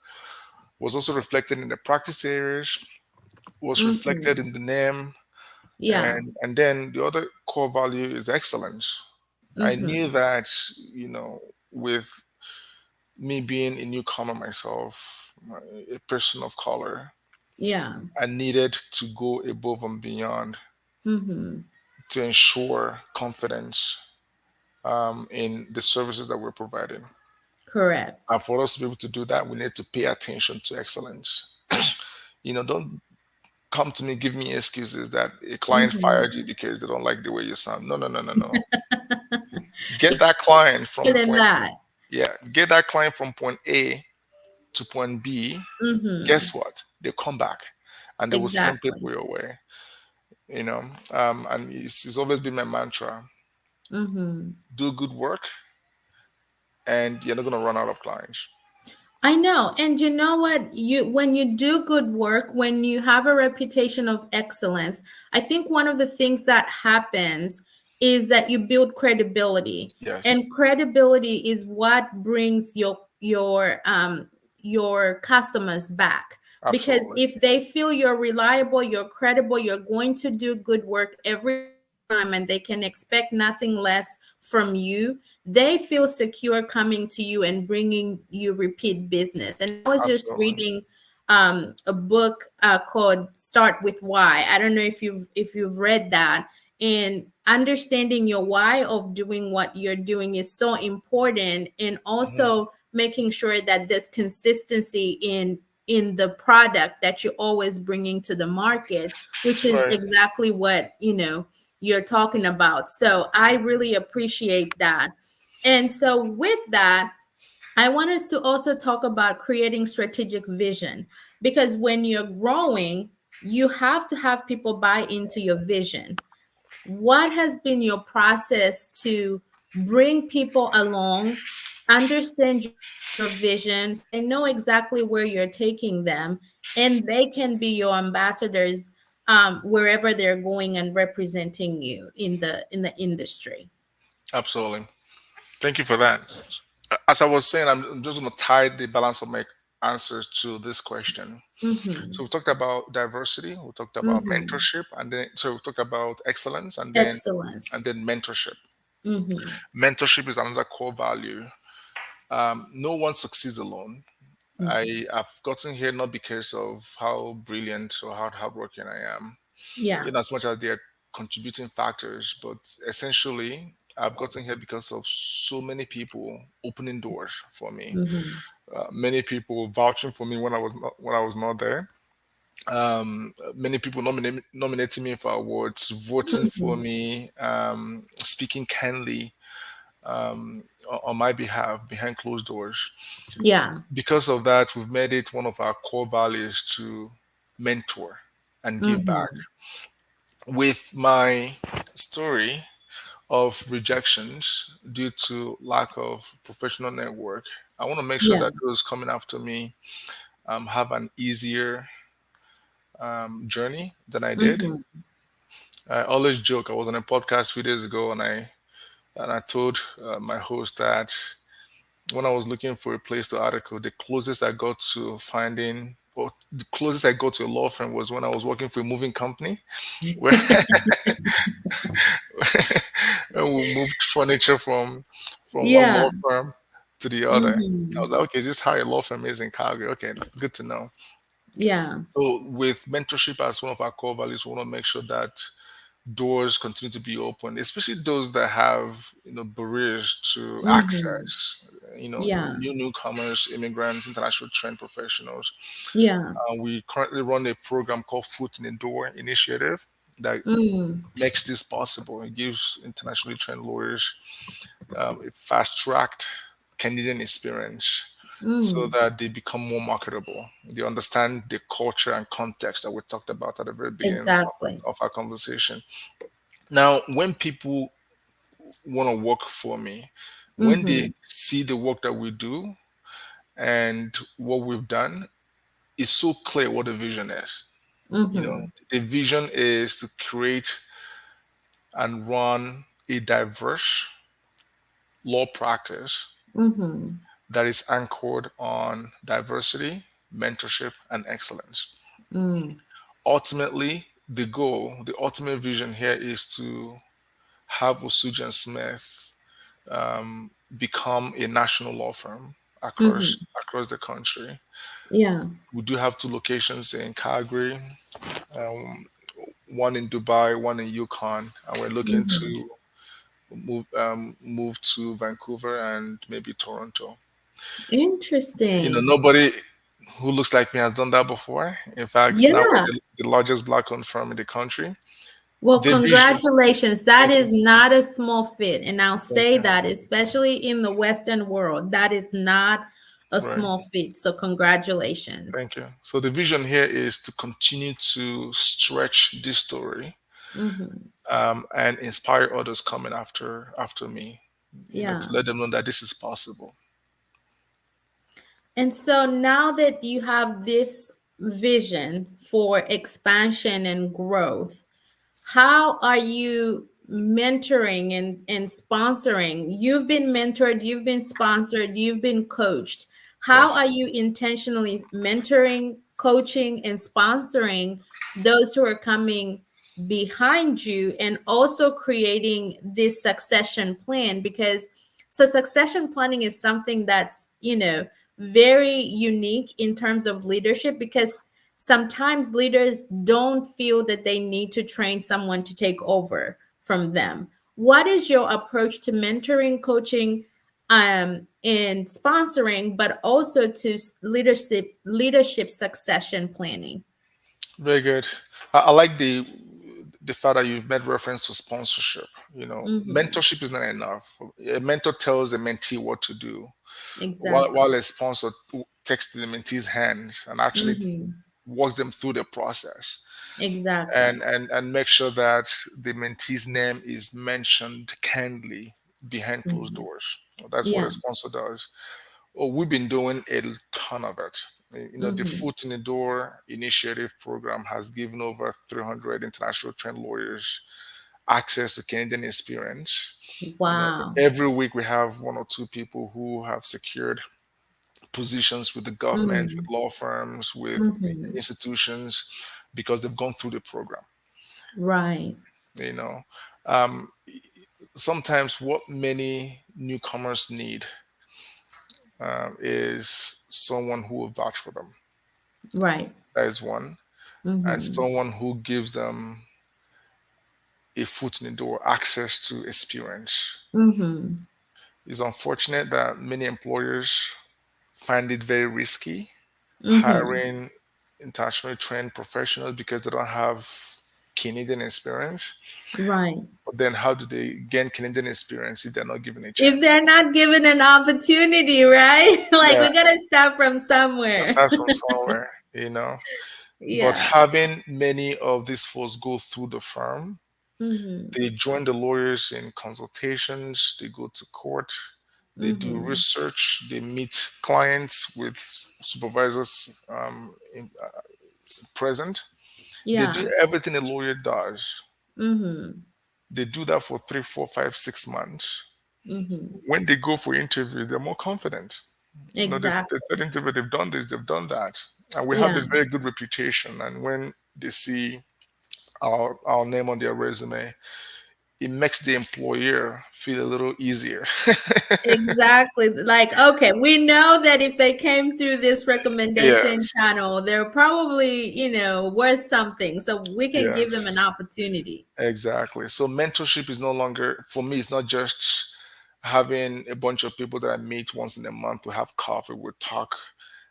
S2: was also reflected in the practice areas, was reflected
S1: Mm-hmm.
S2: in the name,
S1: Yeah.
S2: and then the other core value is excellence. I knew
S1: Mm-hmm.
S2: that, with me being a newcomer myself, a person of color,
S1: Yeah.
S2: I needed to go above and beyond
S1: Mm-hmm.
S2: to ensure confidence in the services that we're providing.
S1: Correct.
S2: And for us to be able to do that, we need to pay attention to excellence. Don't come to me, give me excuses that a client fired you
S1: Mm-hmm.
S2: because they don't like the way you sound. No, no, no, no, no.
S1: Yeah,
S2: Get that client from
S1: than
S2: point,
S1: that.
S2: yeah, get that client from point A to point B.
S1: Mm-hmm.
S2: Guess what? They'll come back and they will send
S1: Exactly.
S2: people your way. And it's always been my mantra:
S1: Mm-hmm.
S2: do good work, and you're not going to run out of clients.
S1: I know. And you know what? When you do good work, when you have a reputation of excellence, I think one of the things that happens is that you build credibility.
S2: Yes,
S1: And credibility is what brings your customers back. Because
S2: absolutely.
S1: if they feel you're reliable, you're credible, you're going to do good work every time and they can expect nothing less from you, they feel secure coming to you and bringing you repeat business. And I was just
S2: Absolutely.
S1: reading a book called Start with Why. I don't know if you've read that. And understanding your why of doing what you're doing is so important, and
S2: Mhm.
S1: also making sure that there's consistency in the product that you're always bringing to the market, which is
S2: Right.
S1: exactly what you're talking about. So I really appreciate that. And so, with that, I want us to also talk about creating strategic vision, because when you're growing, you have to have people buy into your vision. What has been your process to bring people along, understand your vision, so they know exactly where you're taking them, and they can be your ambassadors wherever they're going and representing you in the industry?
S2: Absolutely. Thank you for that. As I was saying, I'm just going to tie the balance of my answers to this question.
S1: Mm-hmm.
S2: So we talked about diversity, we talked about
S1: Mm-hmm.
S2: mentorship, and then so we talked about excellence,
S1: Excellence.
S2: and then mentorship.
S1: Mm-hmm.
S2: Mentorship is another core value. No one succeeds alone.
S1: Mm-hmm.
S2: I have gotten here not because of how brilliant or how hardworking I am,
S1: Yeah.
S2: as much as they're contributing factors, but essentially, I've gotten here because of so many people opening doors for me.
S1: Mm-hmm.
S2: Many people vouching for me when I was not there. Many people nominating me for awards, voting for
S1: Mm-hmm.
S2: me, speaking kindly on my behalf behind closed doors.
S1: Yeah.
S2: Because of that, we've made it one of our core values to mentor and give back.
S1: Mm-hmm.
S2: With my story of rejections due to lack of professional network, I want to make sure
S1: Yeah.
S2: that those coming after me have an easier journey than I did.
S1: Mm-hmm.
S2: I always joke. I was on a podcast 2 days ago, and I told my host that when I was looking for a place to article, the closest I got to finding, or the closest I got to a law firm was when I was working for a moving company, where and we moved furniture from one
S1: Yeah.
S2: law firm to the other. I
S1: Mm-hmm.
S2: was like, okay, is this how a law firm is in Calgary? Okay, good to know.
S1: Yeah.
S2: So with mentorship as one of our core values, we want to make sure that doors continue to be open, especially those that have barriers to
S1: Mm-hmm.
S2: access.
S1: Yeah.
S2: Newcomers, immigrants, international trained professionals.
S1: Yeah.
S2: We currently run a program called Foot in the Door Initiative that
S1: Mm.
S2: makes this possible. It gives internationally trained lawyers a fast-tracked Canadian experience so
S1: Mm.
S2: that they become more marketable. They understand the culture and context that we talked about at the very beginning
S1: Exactly.
S2: of our conversation. Now, when people want to work for me, when they
S1: Mm-hmm.
S2: see the work that we do and what we've done, it's so clear what the vision is.
S1: Mm-hmm.
S2: The vision is to create and run a diverse law practice
S1: Mm-hmm.
S2: that is anchored on diversity, mentorship, and excellence.
S1: Mm.
S2: Ultimately, the ultimate vision here is to have Osuji and Smith become a national law firm
S1: Mm-hmm.
S2: across the country.
S1: Yeah.
S2: We do have two locations in Calgary, um, one in Dubai, one in Yukon, and we're looking
S1: Mm-hmm.
S2: to move to Vancouver and maybe Toronto.
S1: Interesting.
S2: Nobody who looks like me has done that before. In fact, now we're
S1: Yeah.
S2: the largest black-owned firm in the country.
S1: Well,
S2: The vision.
S1: congratulations. That
S2: Thank you.
S1: is not a small fit. And I'll
S2: Thank
S1: say
S2: you.
S1: that, especially in the Western world, that is not a
S2: Right.
S1: small feat. So, congratulations.
S2: Thank you. So the vision here is to continue to stretch this story
S1: Mm-hmm.
S2: and inspire others coming after me. To
S1: Yeah.
S2: let them know that this is possible.
S1: And so now that you have this vision for expansion and growth, how are you mentoring and sponsoring? You've been mentored, you've been sponsored, you've been coached. How
S2: Yes.
S1: are you intentionally mentoring, coaching, and sponsoring those who are coming behind you, and also creating this succession plan? Because so succession planning is something that's, very unique in terms of leadership, because sometimes leaders don't feel that they need to train someone to take over from them. What is your approach to mentoring, coaching, and sponsoring, but also to leadership succession planning?
S2: Very good. I like the fact that you've made reference to sponsorship.
S1: Mm-hmm.
S2: Mentorship is not enough. A mentor tells the mentee what to do, while
S1: Exactly.
S2: a sponsor takes the mentee's hands and actually
S1: Mm-hmm.
S2: walks them through the process
S1: Exactly.
S2: and make sure that the mentee's name is mentioned kindly behind closed
S1: Mm-hmm.
S2: doors. That's what a
S1: Yeah.
S2: sponsor does. Oh, we've been doing a ton of it. The
S1: Mm-hmm.
S2: Foot in the Door Initiative program has given over 300 international trained lawyers access to Canadian experience.
S1: Wow.
S2: Every week we have one or two people who have secured positions with the government,
S1: Mm-hmm.
S2: with law firms, with
S1: Mm-hmm.
S2: institutions because they've gone through the program.
S1: Right.
S2: You know, um, sometimes what many newcomers need is someone who will vouch for them.
S1: Right.
S2: That is one, and
S1: Mm-hmm.
S2: someone who gives them a foot in the door, access to experience.
S1: Mm-hmm.
S2: It's unfortunate that many employers find it very risky
S1: Mm-hmm.
S2: hiring internationally trained professionals because they don't have Canadian experience.
S1: Right.
S2: But then, how do they gain Canadian experience if they're not given a
S1: If
S2: chance?
S1: they're not given an opportunity, right? Like,
S2: Yeah,
S1: we gotta start from
S2: it
S1: somewhere.
S2: starts from somewhere. But
S1: Yeah.
S2: having many of these folks go through the firm,
S1: Mm-hmm.
S2: they join the lawyers in consultations, they go to court, they do
S1: Mm-hmm.
S2: research, they meet clients with supervisors present. They
S1: Yeah.
S2: do everything a lawyer does.
S1: Mm-hmm.
S2: They do that for 3, 4, 5, 6 months.
S1: Mm-hmm.
S2: When they go for interviews, they're more confident. They
S1: Exactly.
S2: said interview, they've done this, they've done that. And we have
S1: Yeah.
S2: a very good reputation. And when they see our name on their resume, it makes the employer feel a little easier.
S1: Exactly. Like, okay, we know that if they came through this recommendation
S2: Yes,
S1: channel, they're probably, worth something. So we can give them an
S2: yes,
S1: opportunity.
S2: exactly. So mentorship is no longer, for me, it's not just having a bunch of people that I meet once in a month to have coffee, we talk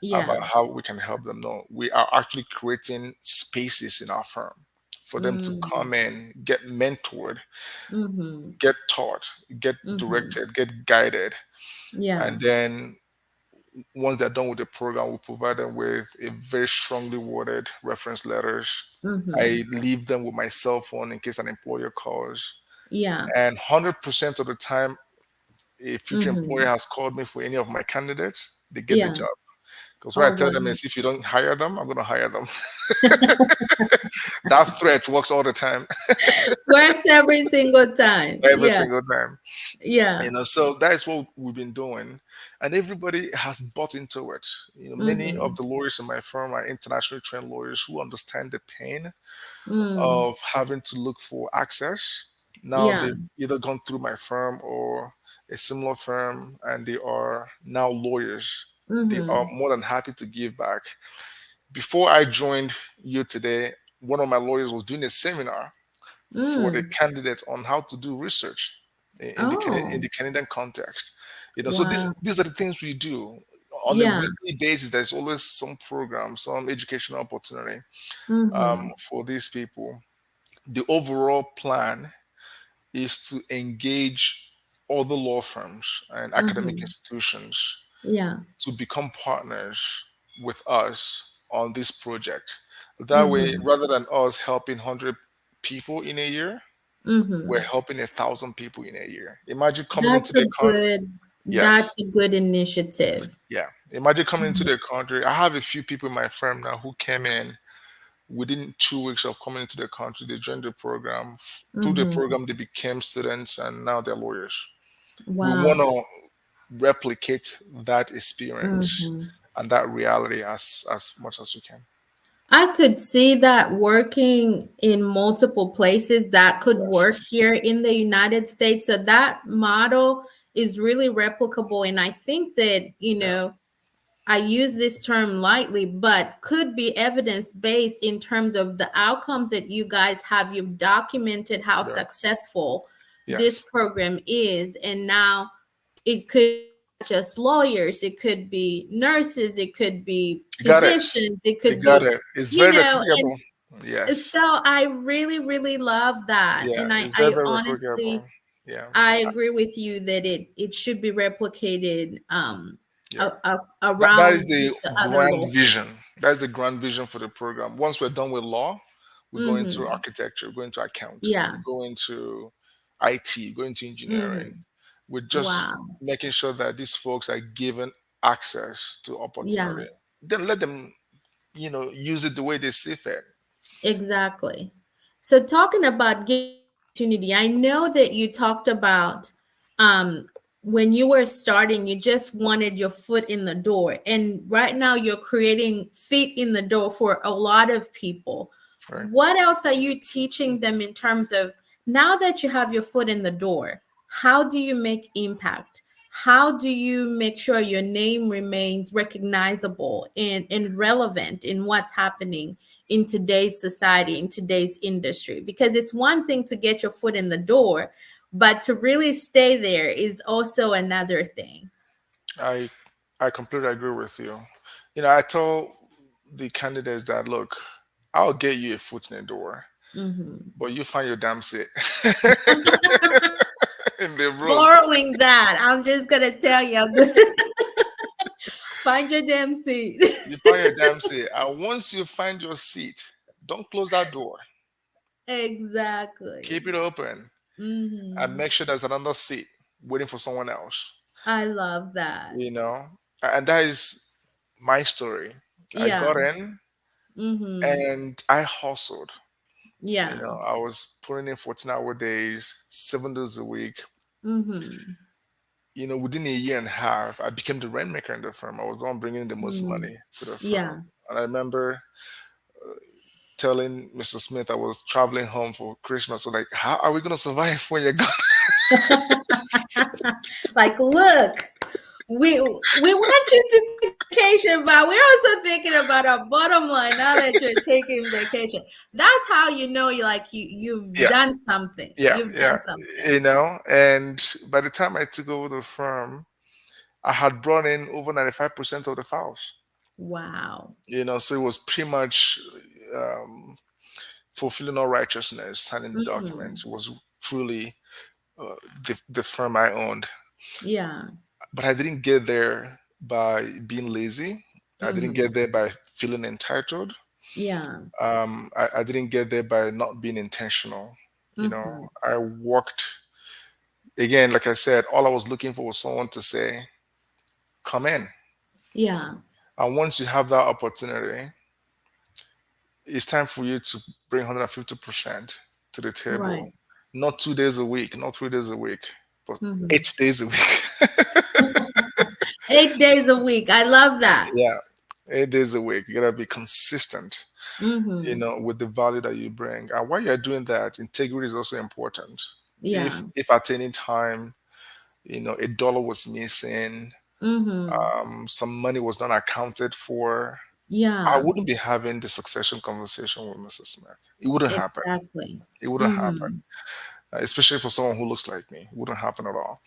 S2: about
S1: Yeah.
S2: how we can help them. No, we are actually creating spaces in our firm for them to
S1: Mm.
S2: come in, get mentored,
S1: Mm-hmm.
S2: get taught, get
S1: Mm-hmm.
S2: directed, get guided.
S1: Yeah.
S2: And then once they're done with the program, we provide them with a very strongly worded reference letters.
S1: Mm-hmm.
S2: I leave them with my cell phone in case an employer calls.
S1: Yeah.
S2: And 100% of the time, a future employer
S1: Mm-hmm.
S2: has called me for any of my candidates, they get the
S1: Yeah.
S2: job. Because what
S1: Oh,
S2: I tell
S1: wow.
S2: them is if you don't hire them, I'm going to hire them. That threat works all the time,
S1: Works every single time.
S2: every
S1: Yeah.
S2: single time.
S1: Yeah.
S2: So that is what we've been doing, and everybody has bought into it. Many
S1: Mm-hmm.
S2: of the lawyers in my firm are internationally trained lawyers who understand the pain
S1: Mm.
S2: of having to look for access. Now
S1: Yeah.
S2: they've either gone through my firm or a similar firm, and they are now lawyers. They are
S1: Mm-hmm.
S2: more than happy to give back. Before I joined you today, one of my lawyers was doing a seminar for the
S1: Mm.
S2: candidates on how to do research in
S1: Oh,
S2: the Canadian context. So
S1: wow.
S2: these are the things we do on a
S1: Yeah.
S2: weekly basis. There's always some program, some educational opportunity
S1: Mm-hmm.
S2: for these people. The overall plan is to engage other law firms and academic
S1: Mm-hmm.
S2: institutions
S1: Yeah.
S2: to become partners with us on this project. That way,
S1: Mm-hmm.
S2: rather than us helping 100 people in a year, we're
S1: Mm-hmm.
S2: helping 1,000 people in a year. Imagine coming into
S1: That's a
S2: the country.
S1: good
S2: Yes,
S1: that's a good initiative.
S2: yeah. Imagine coming into
S1: Mhm.
S2: the country. I have a few people in my firm now who came in within 2 weeks of coming into the country. They joined the program. Through the
S1: Mhm.
S2: program, they became students and now they're lawyers. We want
S1: Wow.
S2: to replicate that experience
S1: Mhm.
S2: and that reality as much as we can.
S1: I could see that working in multiple places that could work
S2: Yes.
S1: here in the United States. So that model is really replicable. And I think that,
S2: Yeah.
S1: I use this term lightly, but could be evidence based in terms of the outcomes that you guys have. You've documented how
S2: Yeah.
S1: successful this
S2: Yes.
S1: program is. And now it could be not just lawyers, it could be nurses, it could be
S2: You got it.
S1: physicians, it
S2: You
S1: could
S2: got
S1: be,
S2: it. It's very
S1: and
S2: replicable. Yes.
S1: so I really, really love that.
S2: Yeah.
S1: And I,
S2: It's very,
S1: I
S2: very replicable.
S1: honestly,
S2: Yeah.
S1: I agree with you that it should be replicated
S2: Yeah. That is
S1: around
S2: the
S1: the other
S2: grand
S1: law
S2: vision.
S1: firms.
S2: That's the grand vision for the program. Once we're done with law, we go into
S1: Mm-hmm.
S2: architecture, go into accounting,
S1: Yeah.
S2: go into IT, go into engineering.
S1: Mm-hmm.
S2: We're just
S1: Wow.
S2: making sure that these folks are given access to
S1: Yeah.
S2: opportunity. Then let them, use it the way they see fit.
S1: Exactly. So talking about giving opportunity, I know that you talked about um when you were starting, you just wanted your foot in the door. And right now you're creating feet in the door for a lot of people.
S2: Right.
S1: What else are you teaching them in terms of now that you have your foot in the door, how do you make impact? How do you make sure your name remains recognizable and relevant in what's happening in today's society, in today's industry? Because it's one thing to get your foot in the door, but to really stay there is also another thing.
S2: I I completely agree with you. I told the candidates that look, I'll get you a foot in the door,
S1: Mhm.
S2: but you find your damn seat in the room.
S1: Borrowing that, I'm just gonna tell you, find your damn seat.
S2: You find your damn seat. And once you find your seat, don't close that door.
S1: Exactly.
S2: Keep it open and
S1: Hmm.
S2: make sure there's another seat waiting for someone else.
S1: I love that.
S2: You know? And that is my story. I
S1: Yeah.
S2: got in
S1: Hmm.
S2: and I hustled.
S1: Yeah.
S2: I was putting in 14-hour days, 7 days a week.
S1: Hmm.
S2: Within a year and a half, I became the rent maker in the firm. I was the one bringing in the most
S1: Mm.
S2: money to the firm.
S1: Yeah.
S2: And I remember telling Mr. Smith I was traveling home for Christmas. So like, how are we gonna survive when you're gone?
S1: Like, look, we want you to take vacation, but we're also thinking about our bottom line now that you're taking vacation. That's how you know you like you've
S2: Yeah,
S1: done something.
S2: yeah,
S1: You've
S2: yeah.
S1: done something.
S2: You know, and by the time I took over the firm, I had brought in over 95% of the files.
S1: Wow.
S2: So it was pretty much um, fulfilling all righteousness, signing the
S1: Hmm.
S2: documents. It was truly the firm I owned.
S1: Yeah.
S2: But I didn't get there by being lazy. I didn't
S1: Hmm.
S2: get there by feeling entitled.
S1: Yeah.
S2: I didn't get there by not being intentional.
S1: Hmm.
S2: I worked, again, like I said, all I was looking for was someone to say, come in.
S1: Yeah.
S2: And once you have that opportunity, it's time for you to bring 150% to the table.
S1: Right.
S2: Not 2 days a week, not 3 days a week, but
S1: Hmm.
S2: 8 days a week.
S1: 8 days a week. I love that.
S2: Yeah, 8 days a week. You gotta be consistent,
S1: Hmm.
S2: with the value that you bring. And while you're doing that, integrity is also important. If
S1: Yeah.
S2: if at any time, a dollar was missing,
S1: Hmm.
S2: some money was not accounted for, I
S1: Yeah.
S2: wouldn't be having the succession conversation with Mrs. Smith. It wouldn't happen.
S1: Exactly.
S2: It wouldn't happen.
S1: Hmm.
S2: Especially for someone who looks like me. It wouldn't happen at all.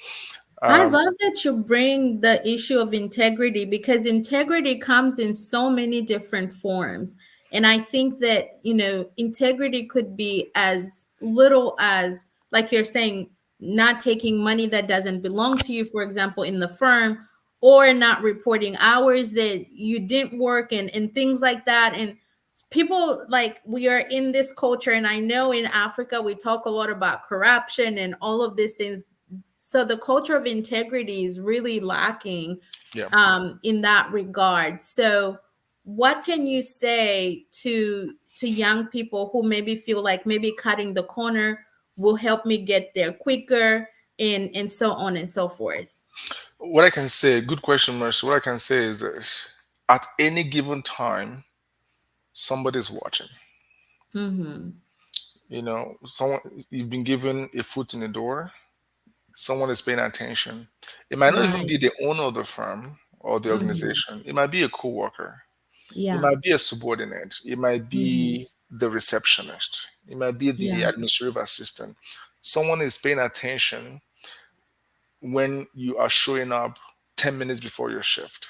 S1: I
S2: Um,
S1: love that you bring the issue of integrity because integrity comes in so many different forms. And I think that, integrity could be as little as, like you're saying, not taking money that doesn't belong to you, for example, in the firm, or not reporting hours that you didn't work and things like that. And people, like, we are in this culture, and I know in Africa we talk a lot about corruption and all of these things, so the culture of integrity is really lacking
S2: yeah.
S1: in that regard. So what can you say to young people who maybe feel like maybe cutting the corner will help me get there quicker, and so on and so forth?
S2: What I can say, good question, Mercy. What I can say is this: at any given time, somebody's watching.
S1: Mm-hmm.
S2: Someone, you've been given a foot in the door. Someone is paying attention. It might not even
S1: Right.
S2: be the owner of the firm or the
S1: Mm-hmm.
S2: organization. It might be a coworker. It
S1: Yeah.
S2: might be a subordinate. It might
S1: Mm-hmm.
S2: be the receptionist. It might be the
S1: Yeah.
S2: administrative assistant. Someone is paying attention when you are showing up 10 minutes before your shift,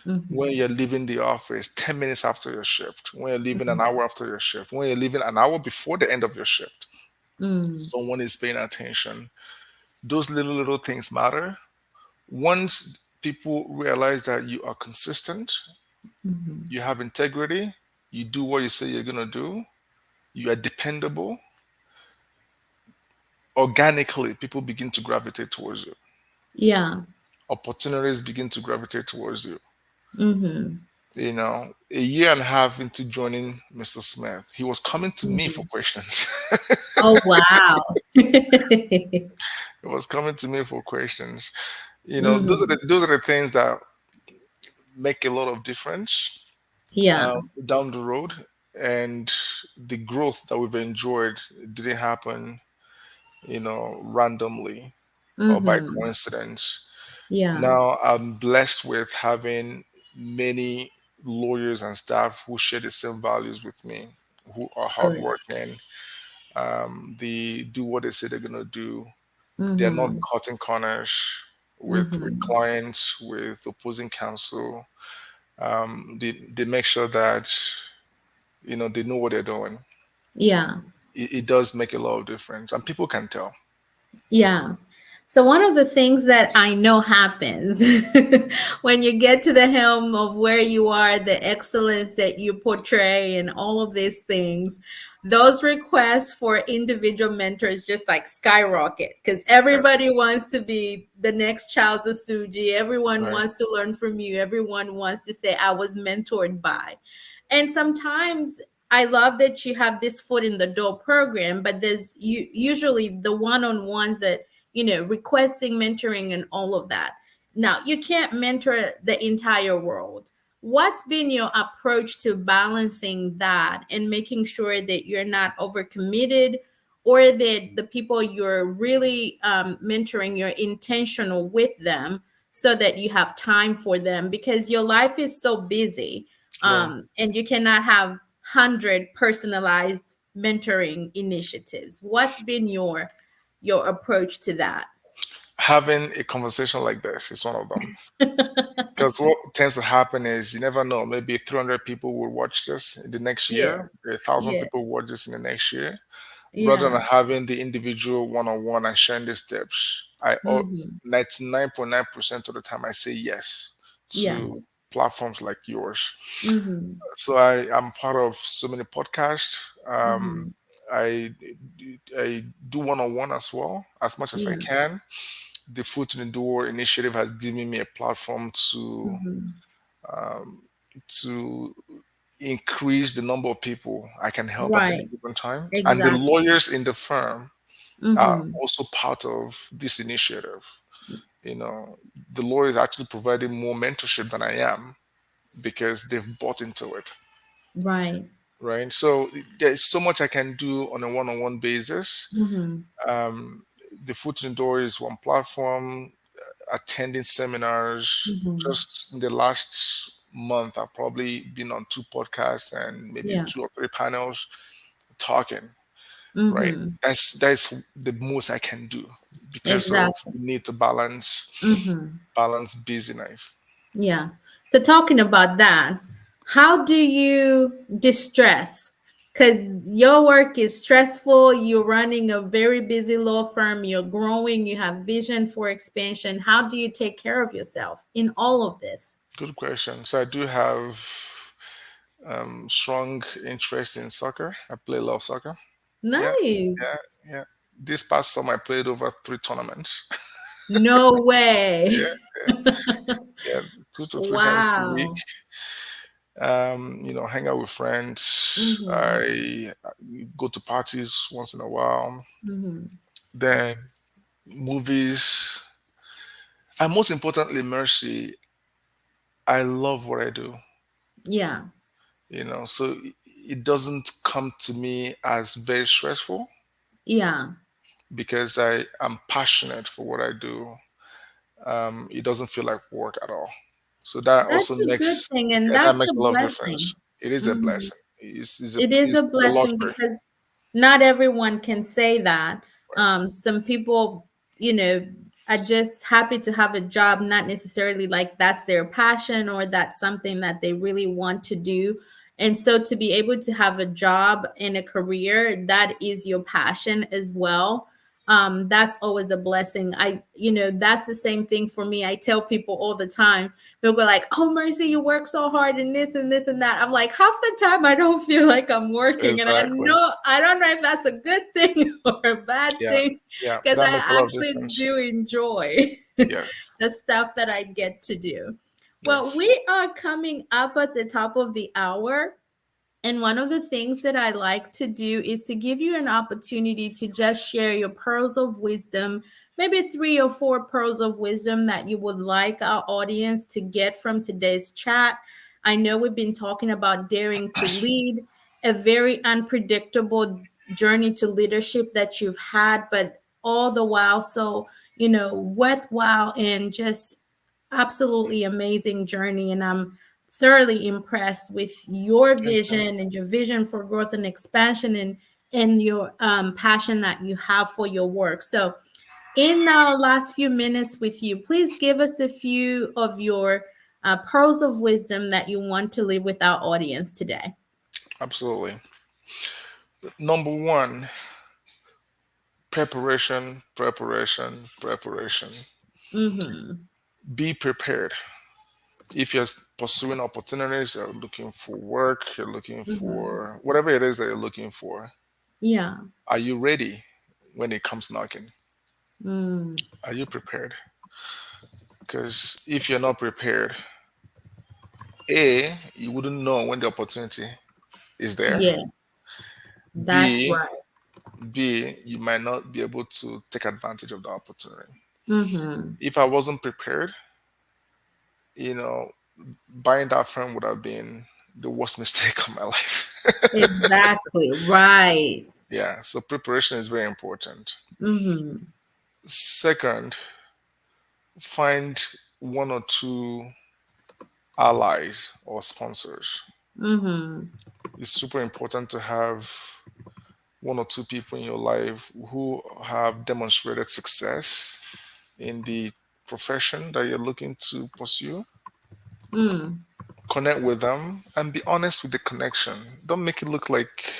S1: Mm-hmm.
S2: when you're leaving the office 10 minutes after your shift, when you're leaving an
S1: Mm-hmm.
S2: hour after your shift, when you're leaving an hour before the end of your shift.
S1: Mm-hmm.
S2: Someone is paying attention. Those little things matter. Once people realize that you are consistent,
S1: Mm-hmm.
S2: you have integrity, you do what you say you're going to do, you are dependable, organically, people begin to gravitate towards you.
S1: Yeah.
S2: Opportunities begin to gravitate towards you.
S1: Mm-hmm.
S2: A year and a half into joining Mr. Smith, he was coming to me for
S1: Mm-hmm.
S2: questions.
S1: Oh, wow.
S2: He was coming to me for questions. Those are
S1: Mm-hmm.
S2: the things that make a lot of difference
S1: Yeah.
S2: down the road. And the growth that we've enjoyed didn't happen, randomly or by
S1: Mm-hmm.
S2: coincidence.
S1: Yeah.
S2: Now I'm blessed with having many lawyers and staff who share the same values with me, who are
S1: Correct.
S2: hardworking. They do what they say they're gonna do. They're not
S1: Mm-hmm.
S2: cutting corners with
S1: Mm-hmm.
S2: clients, with opposing counsel. They make sure that they know what they're doing.
S1: Yeah.
S2: It does make a lot of difference, and people can tell.
S1: Yeah. So one of the things that I know happens when you get to the helm of where you are, the excellence that you portray and all of these things, those requests for individual mentors just like skyrocket because
S2: Right,
S1: everybody wants to be the next Charles Osuji. Everyone
S2: right,
S1: wants to learn from you. Everyone wants to say, I was mentored by. And sometimes I love that you have this foot in the door program, but there's usually the one-on-ones that, requesting mentoring and all of that. Now, you can't mentor the entire world, what's been your approach to balancing that and making sure that you're not overcommitted, or that the people you're really mentoring, you're intentional with them so that you have time for them, because your life is so busy,
S2: Right.
S1: and you cannot have 100 personalized mentoring initiatives. What's been your approach to that?
S2: Having a conversation like this is one of them. Because what tends to happen is you never know. Maybe 300 people will watch this in the next
S1: Yes.
S2: year, 1,000
S1: Yeah.
S2: people watch this in the next year. Rather
S1: Yeah.
S2: than having the individual one-on-one and sharing the steps, 99.9% of the time I say yes
S1: Yeah.
S2: to platforms like yours.
S1: Mm-hmm.
S2: So I am part of so many podcasts.
S1: Mm-hmm.
S2: I I do one-on-one as well as much as I
S1: Yeah.
S2: can. The Foot in the Door initiative has given me a platform
S1: Mm-hmm.
S2: to increase the number of people I can help at any
S1: Right.
S2: given time. And the
S1: Exactly.
S2: lawyers in the firm are
S1: Mm-hmm.
S2: also part of this initiative. You know, the lawyers actually providing more mentorship than I am because they've bought into it.
S1: Right.
S2: Right. So there's so much I can do on a one-on-one basis.
S1: Mm-hmm.
S2: Um, the Foot in the Door is one platform. Attending seminars.
S1: Mm-hmm.
S2: Just in the last month, I've probably been on two podcasts and maybe
S1: Yeah.
S2: two or three panels talking. Right.
S1: Mm-hmm.
S2: That's the most I can do because of
S1: Exactly.
S2: the need to
S1: Mm-hmm.
S2: balance busy life.
S1: Yeah. So talking about that, how do you distress? Because your work is stressful. You're running a very busy law firm. You're growing. You have vision for expansion. How do you take care of yourself in all of this?
S2: Good question. So I do have strong interest in soccer. I play a lot of soccer. Yeah, yeah,
S1: Nice.
S2: yeah. This past summer, I played over three tournaments.
S1: No way.
S2: Yeah, yeah, two to three times a week.
S1: Wow.
S2: Hang out with friends.
S1: Mm-hmm.
S2: I go to parties once in a while.
S1: Mm-hmm.
S2: Then movies. And most importantly, Mercy, I love what I do.
S1: Yeah.
S2: So it doesn't come to me as very stressful
S1: Yeah.
S2: because I am passionate for what I do. It doesn't feel like work at all. So that also
S1: That's a good
S2: makes
S1: thing, and
S2: yeah, that
S1: that's
S2: makes
S1: a
S2: a lot of
S1: blessing.
S2: difference. It is a
S1: Mhm.
S2: blessing.
S1: It is a
S2: It's a
S1: blessing
S2: luxury.
S1: because not everyone can say that.
S2: Right.
S1: Some people, you know, are just happy to have a job, not necessarily like that's their passion or that's something that they really want to do. And so to be able to have a job and a career that is your passion as well, that's always a blessing. That's the same thing for me. I tell people all the time, they'll go like, "Oh, Mercy, you work so hard and this and this and that." I'm like, half the time I don't feel like I'm working, and
S2: Exactly.
S1: I don't know if that's a good thing or a bad
S2: Yeah.
S1: thing,
S2: Yeah.
S1: because
S2: That makes a
S1: I
S2: lot of
S1: actually
S2: difference.
S1: do enjoy
S2: Yes.
S1: the stuff that I get to do. Well,
S2: Yes.
S1: we are coming up at the top of the hour. And one of the things that I like to do is to give you an opportunity to just share your pearls of wisdom, maybe 3 or 4 pearls of wisdom that you would like our audience to get from today's chat. I know we've been talking about daring to lead, a very unpredictable journey to leadership that you've had, but all the while so, worthwhile and just absolutely amazing journey. And I'm thoroughly impressed with your
S2: Thank you.
S1: vision and your vision for growth and expansion, and your passion that you have for your work. So, in our last few minutes with you, please give us a few of your pearls of wisdom that you want to leave with our audience today.
S2: Absolutely. Number one, preparation, preparation, preparation.
S1: Mm-hmm.
S2: Be prepared. If you're pursuing opportunities, you're looking for work, you're looking
S1: Mm-hmm.
S2: for whatever it is that you're looking for,
S1: Yeah.
S2: are you ready when it comes knocking?
S1: Mm.
S2: Are you prepared? Because if you're not prepared, A, you wouldn't know when the opportunity is there.
S1: Yeah, that's
S2: B,
S1: right.
S2: you might not be able to take advantage of the opportunity.
S1: Mm-hmm.
S2: If I wasn't prepared, you know, buying that firm would have been the worst mistake of my life.
S1: Exactly. Right.
S2: Yeah, so preparation is very important.
S1: Mm-hmm.
S2: Second, find one or two allies or sponsors.
S1: Mm-hmm.
S2: It's super important to have one or two people in your life who have demonstrated success in the profession that you're looking to pursue.
S1: Mm.
S2: Connect with them and be honest with the connection. Don't make it look like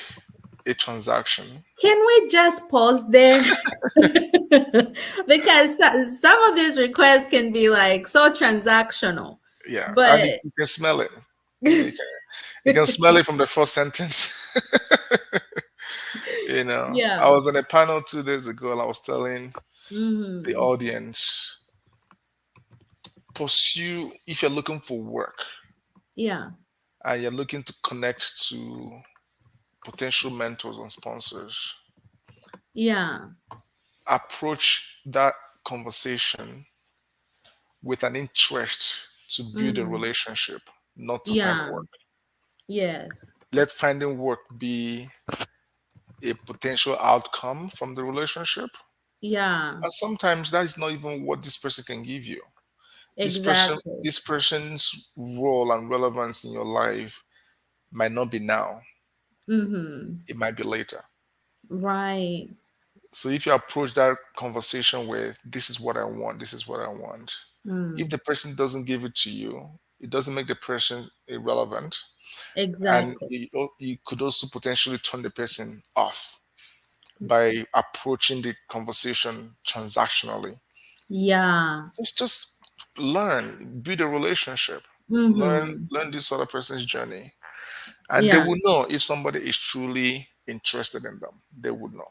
S2: a transaction.
S1: Can we just pause there? Because some of these requests can be like so transactional.
S2: Yeah, and
S1: But
S2: you can smell it. You can smell it from the first sentence. I
S1: yeah.
S2: was on a panel 2 days ago and I was telling the
S1: Mm-hmm.
S2: audience, pursue, if you're looking for work
S1: Yeah.
S2: and you're looking to connect to potential mentors and sponsors,
S1: Yeah.
S2: approach that conversation with an interest to build a
S1: Mm.
S2: relationship, not to find
S1: Yeah.
S2: work.
S1: Yes.
S2: Let finding work be a potential outcome from the relationship.
S1: Yeah.
S2: And sometimes that is not even what this person can give you.
S1: Exactly.
S2: This person's role and relevance in your life might not be now.
S1: Mm-hmm.
S2: It might be later.
S1: Right.
S2: So if you approach that conversation with, this is what I want, this is what I want, if
S1: Mm.
S2: the person doesn't give it to you, it doesn't make the person irrelevant. And
S1: Exactly.
S2: you could also potentially turn the person off by approaching the conversation transactionally.
S1: Yeah.
S2: Just learn, build a relationship,
S1: Mm-hmm.
S2: learn this other person's journey, and they
S1: Yeah.
S2: will know if somebody is truly interested in them. They would know.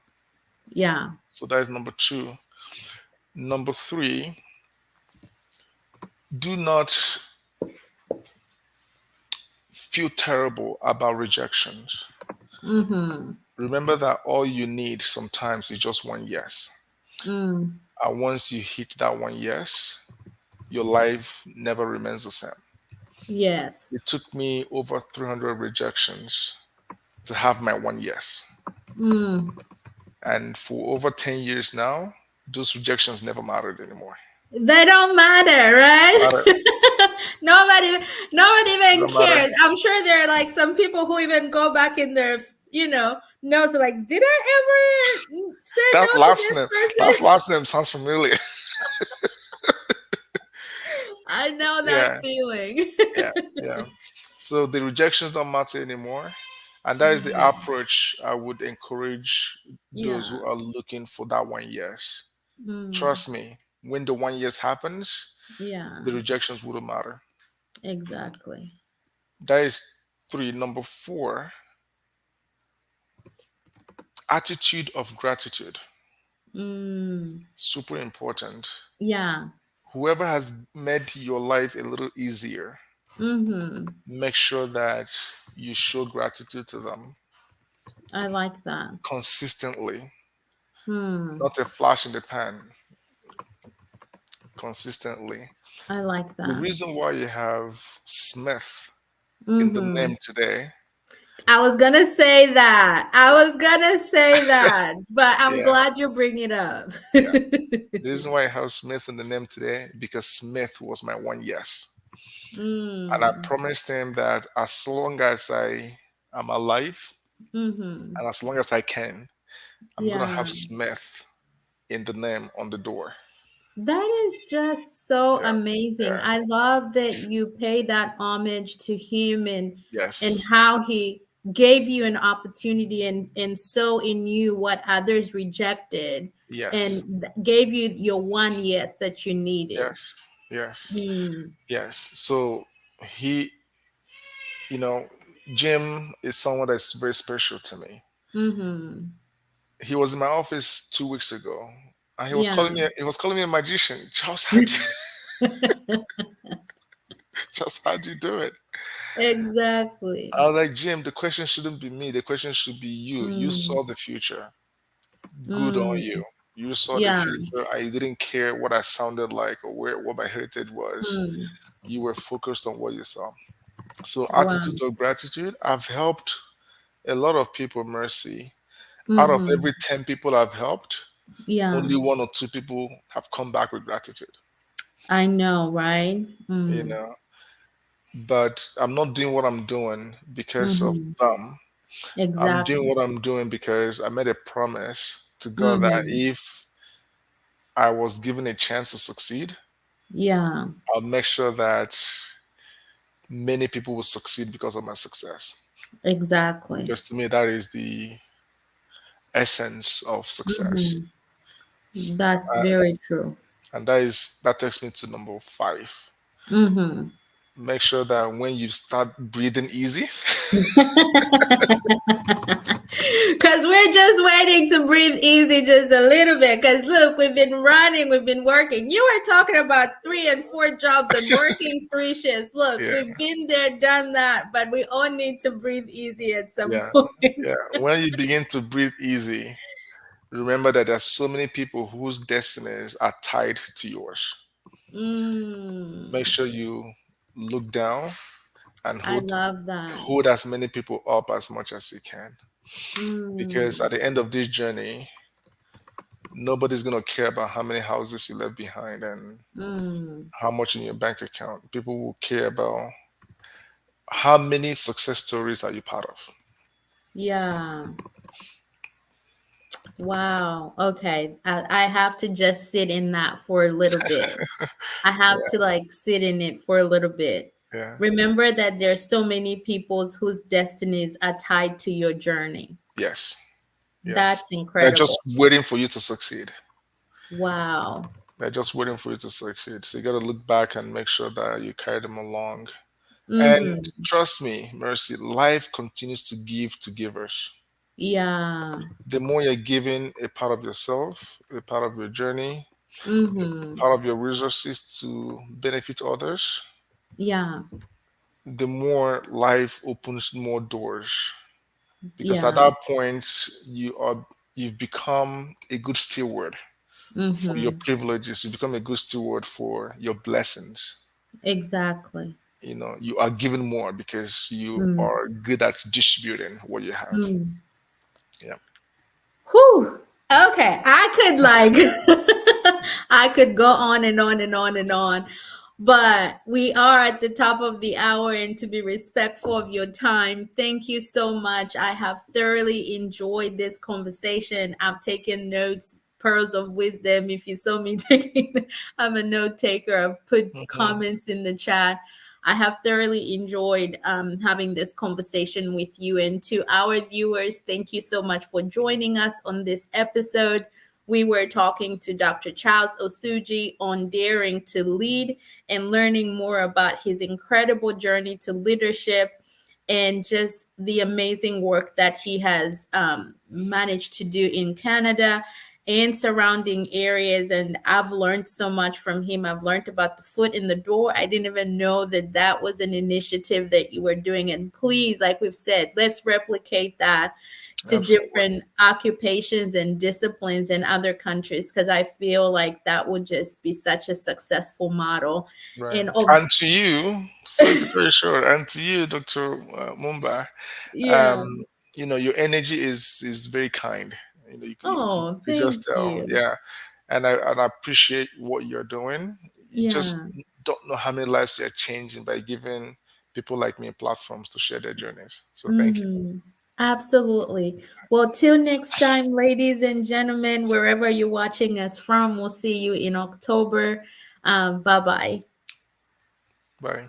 S1: Yeah.
S2: So that is number two. Number three, do not feel terrible about rejections.
S1: Mm-hmm.
S2: Remember that all you need sometimes is just one yes.
S1: Mm.
S2: And once you hit that one yes, your life never remains the same. It
S1: Yes.
S2: took me over 300 rejections to have my one yes.
S1: Mm.
S2: And for over 10 years now, those rejections never mattered anymore.
S1: They don't matter, right?
S2: Matter.
S1: nobody nobody
S2: They
S1: even
S2: don't matter.
S1: cares. I'm sure there are like some people who even go back in their notes like, did I ever say no
S2: That
S1: to
S2: last
S1: this
S2: name,
S1: person?
S2: last name sounds familiar.
S1: I know that
S2: Yeah,
S1: feeling.
S2: yeah, yeah. So the rejections don't matter anymore. And that is the
S1: Mhm.
S2: approach I would encourage those
S1: Yeah.
S2: who are looking for that one yes.
S1: Mm.
S2: Trust me, when the one yes happens,
S1: Yeah.
S2: the rejections wouldn't matter.
S1: Exactly.
S2: That is three. Number four, attitude of gratitude.
S1: Mm.
S2: Super important.
S1: Yeah.
S2: Whoever has made your life a little easier,
S1: Mm-hmm.
S2: make sure that you show gratitude to them
S1: I like that.
S2: consistently,
S1: Hmm.
S2: not a flash in the pan, consistently.
S1: I like
S2: The
S1: that.
S2: reason why you have Smith in the
S1: Mm-hmm.
S2: name today,
S1: I was gonna say that. I was gonna say that, but I'm
S2: yeah,
S1: glad you bring it up.
S2: yeah. The reason why I have Smith in the name today, because Smith was my one yes. And I
S1: mm.
S2: promised him that as long as I am alive
S1: Mm-hmm.
S2: and as long as I can, I'm going to
S1: Yeah.
S2: have Smith in the name on the door.
S1: That is just so
S2: Yeah.
S1: amazing.
S2: Yeah.
S1: I love that you pay that homage to him and
S2: Yes.
S1: how he gave you an opportunity and so in you what others rejected
S2: Yes.
S1: and gave you your one yes that you needed.
S2: Yes. Yes.
S1: Mm.
S2: Yes. So he, you know, Jim is someone that's very special to me.
S1: Mm-hmm.
S2: He was in my office 2 weeks ago. And
S1: Yeah.
S2: he was calling me a magician. Charles, how do Charles, how'd you do it?
S1: Exactly.
S2: I was like, Jim, the question shouldn't be me. The question should be you. You
S1: Mm.
S2: saw the future. Good on
S1: Mm.
S2: you. You saw the
S1: Yeah.
S2: future. I didn't care what I sounded like or where what my heritage was.
S1: Mm.
S2: You were focused on what you saw. So
S1: Wow.
S2: attitude of gratitude. I've helped a lot of people. Mercy. Out of
S1: Mm-hmm.
S2: every 10 people I've helped,
S1: Yeah.
S2: only one or two people have come back with gratitude.
S1: I know, right?
S2: You
S1: Mm.
S2: know, but I'm not doing what I'm doing because of
S1: Mm-hmm.
S2: them. I'm doing
S1: Exactly.
S2: what I'm doing because I made a promise to God that
S1: Mm-hmm.
S2: if I was given a chance to succeed,
S1: Yeah.
S2: I'll make sure that many people will succeed because of my success.
S1: Exactly.
S2: Because to me, that is the essence of success.
S1: Mm-hmm. That's
S2: Uh,
S1: very true.
S2: and that takes me to number five.
S1: Mm-hmm.
S2: Make sure that when you start breathing easy,
S1: Because we're just waiting to breathe easy just a little bit. Because look, we've been running, we've been working. You were talking about 3 and 4 jobs and working 3 shifts. Look,
S2: yeah,
S1: we've been there, done that, but we all need to breathe easy at some
S2: yeah,
S1: point.
S2: yeah. When you begin to breathe easy, remember that there's so many people whose destinies are tied to yours. Make
S1: Mm,
S2: sure you look down and
S1: I
S2: hold
S1: love that.
S2: hold as many people up as much as you can. Because
S1: Mm,
S2: at the end of this journey, nobody's gonna care about how many houses you left behind and
S1: mm,
S2: how much in your bank account. People will care about how many success stories are you part of.
S1: yeah. Wow. Okay. I have to just sit in that for a little bit. I have to like sit in it for a little bit.
S2: Yeah.
S1: Remember that there's so many people's whose destinies are tied to your journey.
S2: Yes. Yes.
S1: That's
S2: They're just
S1: incredible.
S2: waiting for you to succeed.
S1: Wow.
S2: They're just waiting for you to succeed. So you got to look back and make sure that you carry them along. And
S1: Mm-hmm.
S2: trust me, Mercy, life continues to give to givers.
S1: Yeah.
S2: The more you're giving a part of yourself, a part of your journey,
S1: Mm-hmm.
S2: part of your resources to benefit others,
S1: Yeah.
S2: the more life opens more doors. Because at
S1: Yeah.
S2: that point, you've become a good steward for your
S1: Mm-hmm.
S2: privileges. You become a good steward for your blessings.
S1: Exactly.
S2: You are given more because you
S1: Mm.
S2: are good at distributing what you have.
S1: Mm.
S2: Yeah.
S1: Whew. Okay. I could like I could go on and on and on and on. But we are at the top of the hour, and to be respectful of your time, thank you so much. I have thoroughly enjoyed this conversation. I've taken notes, pearls of wisdom. If you saw me taking, I'm a note taker. I've put
S2: Mhm.
S1: comments in the chat. I have thoroughly enjoyed having this conversation with you. And to our viewers, thank you so much for joining us on this episode. We were talking to Dr. Charles Osuji on daring to lead and learning more about his incredible journey to leadership and just the amazing work that he has managed to do in Canada and surrounding areas. And I've learned so much from him. I've learned about the foot in the door. I didn't even know that that was an initiative that you were doing. And please, like we've said, let's replicate that to
S2: Absolutely.
S1: different occupations and disciplines in other countries, because I feel like that would just be such a successful model.
S2: Right.
S1: And of
S2: And to you, sorry to cut you short, and to you, Dr. Mumba,
S1: yeah.
S2: um, your energy is very kind.
S1: Oh,
S2: You just
S1: thank
S2: tell,
S1: you.
S2: yeah. And I appreciate what you're doing. You just
S1: Yeah.
S2: don't know how many lives you're changing by giving people like me platforms to share their journeys. So thank you.
S1: Hmm. Absolutely. Well, till next time, ladies and gentlemen, wherever you're watching us from, we'll see you in October. Bye bye.
S2: Bye.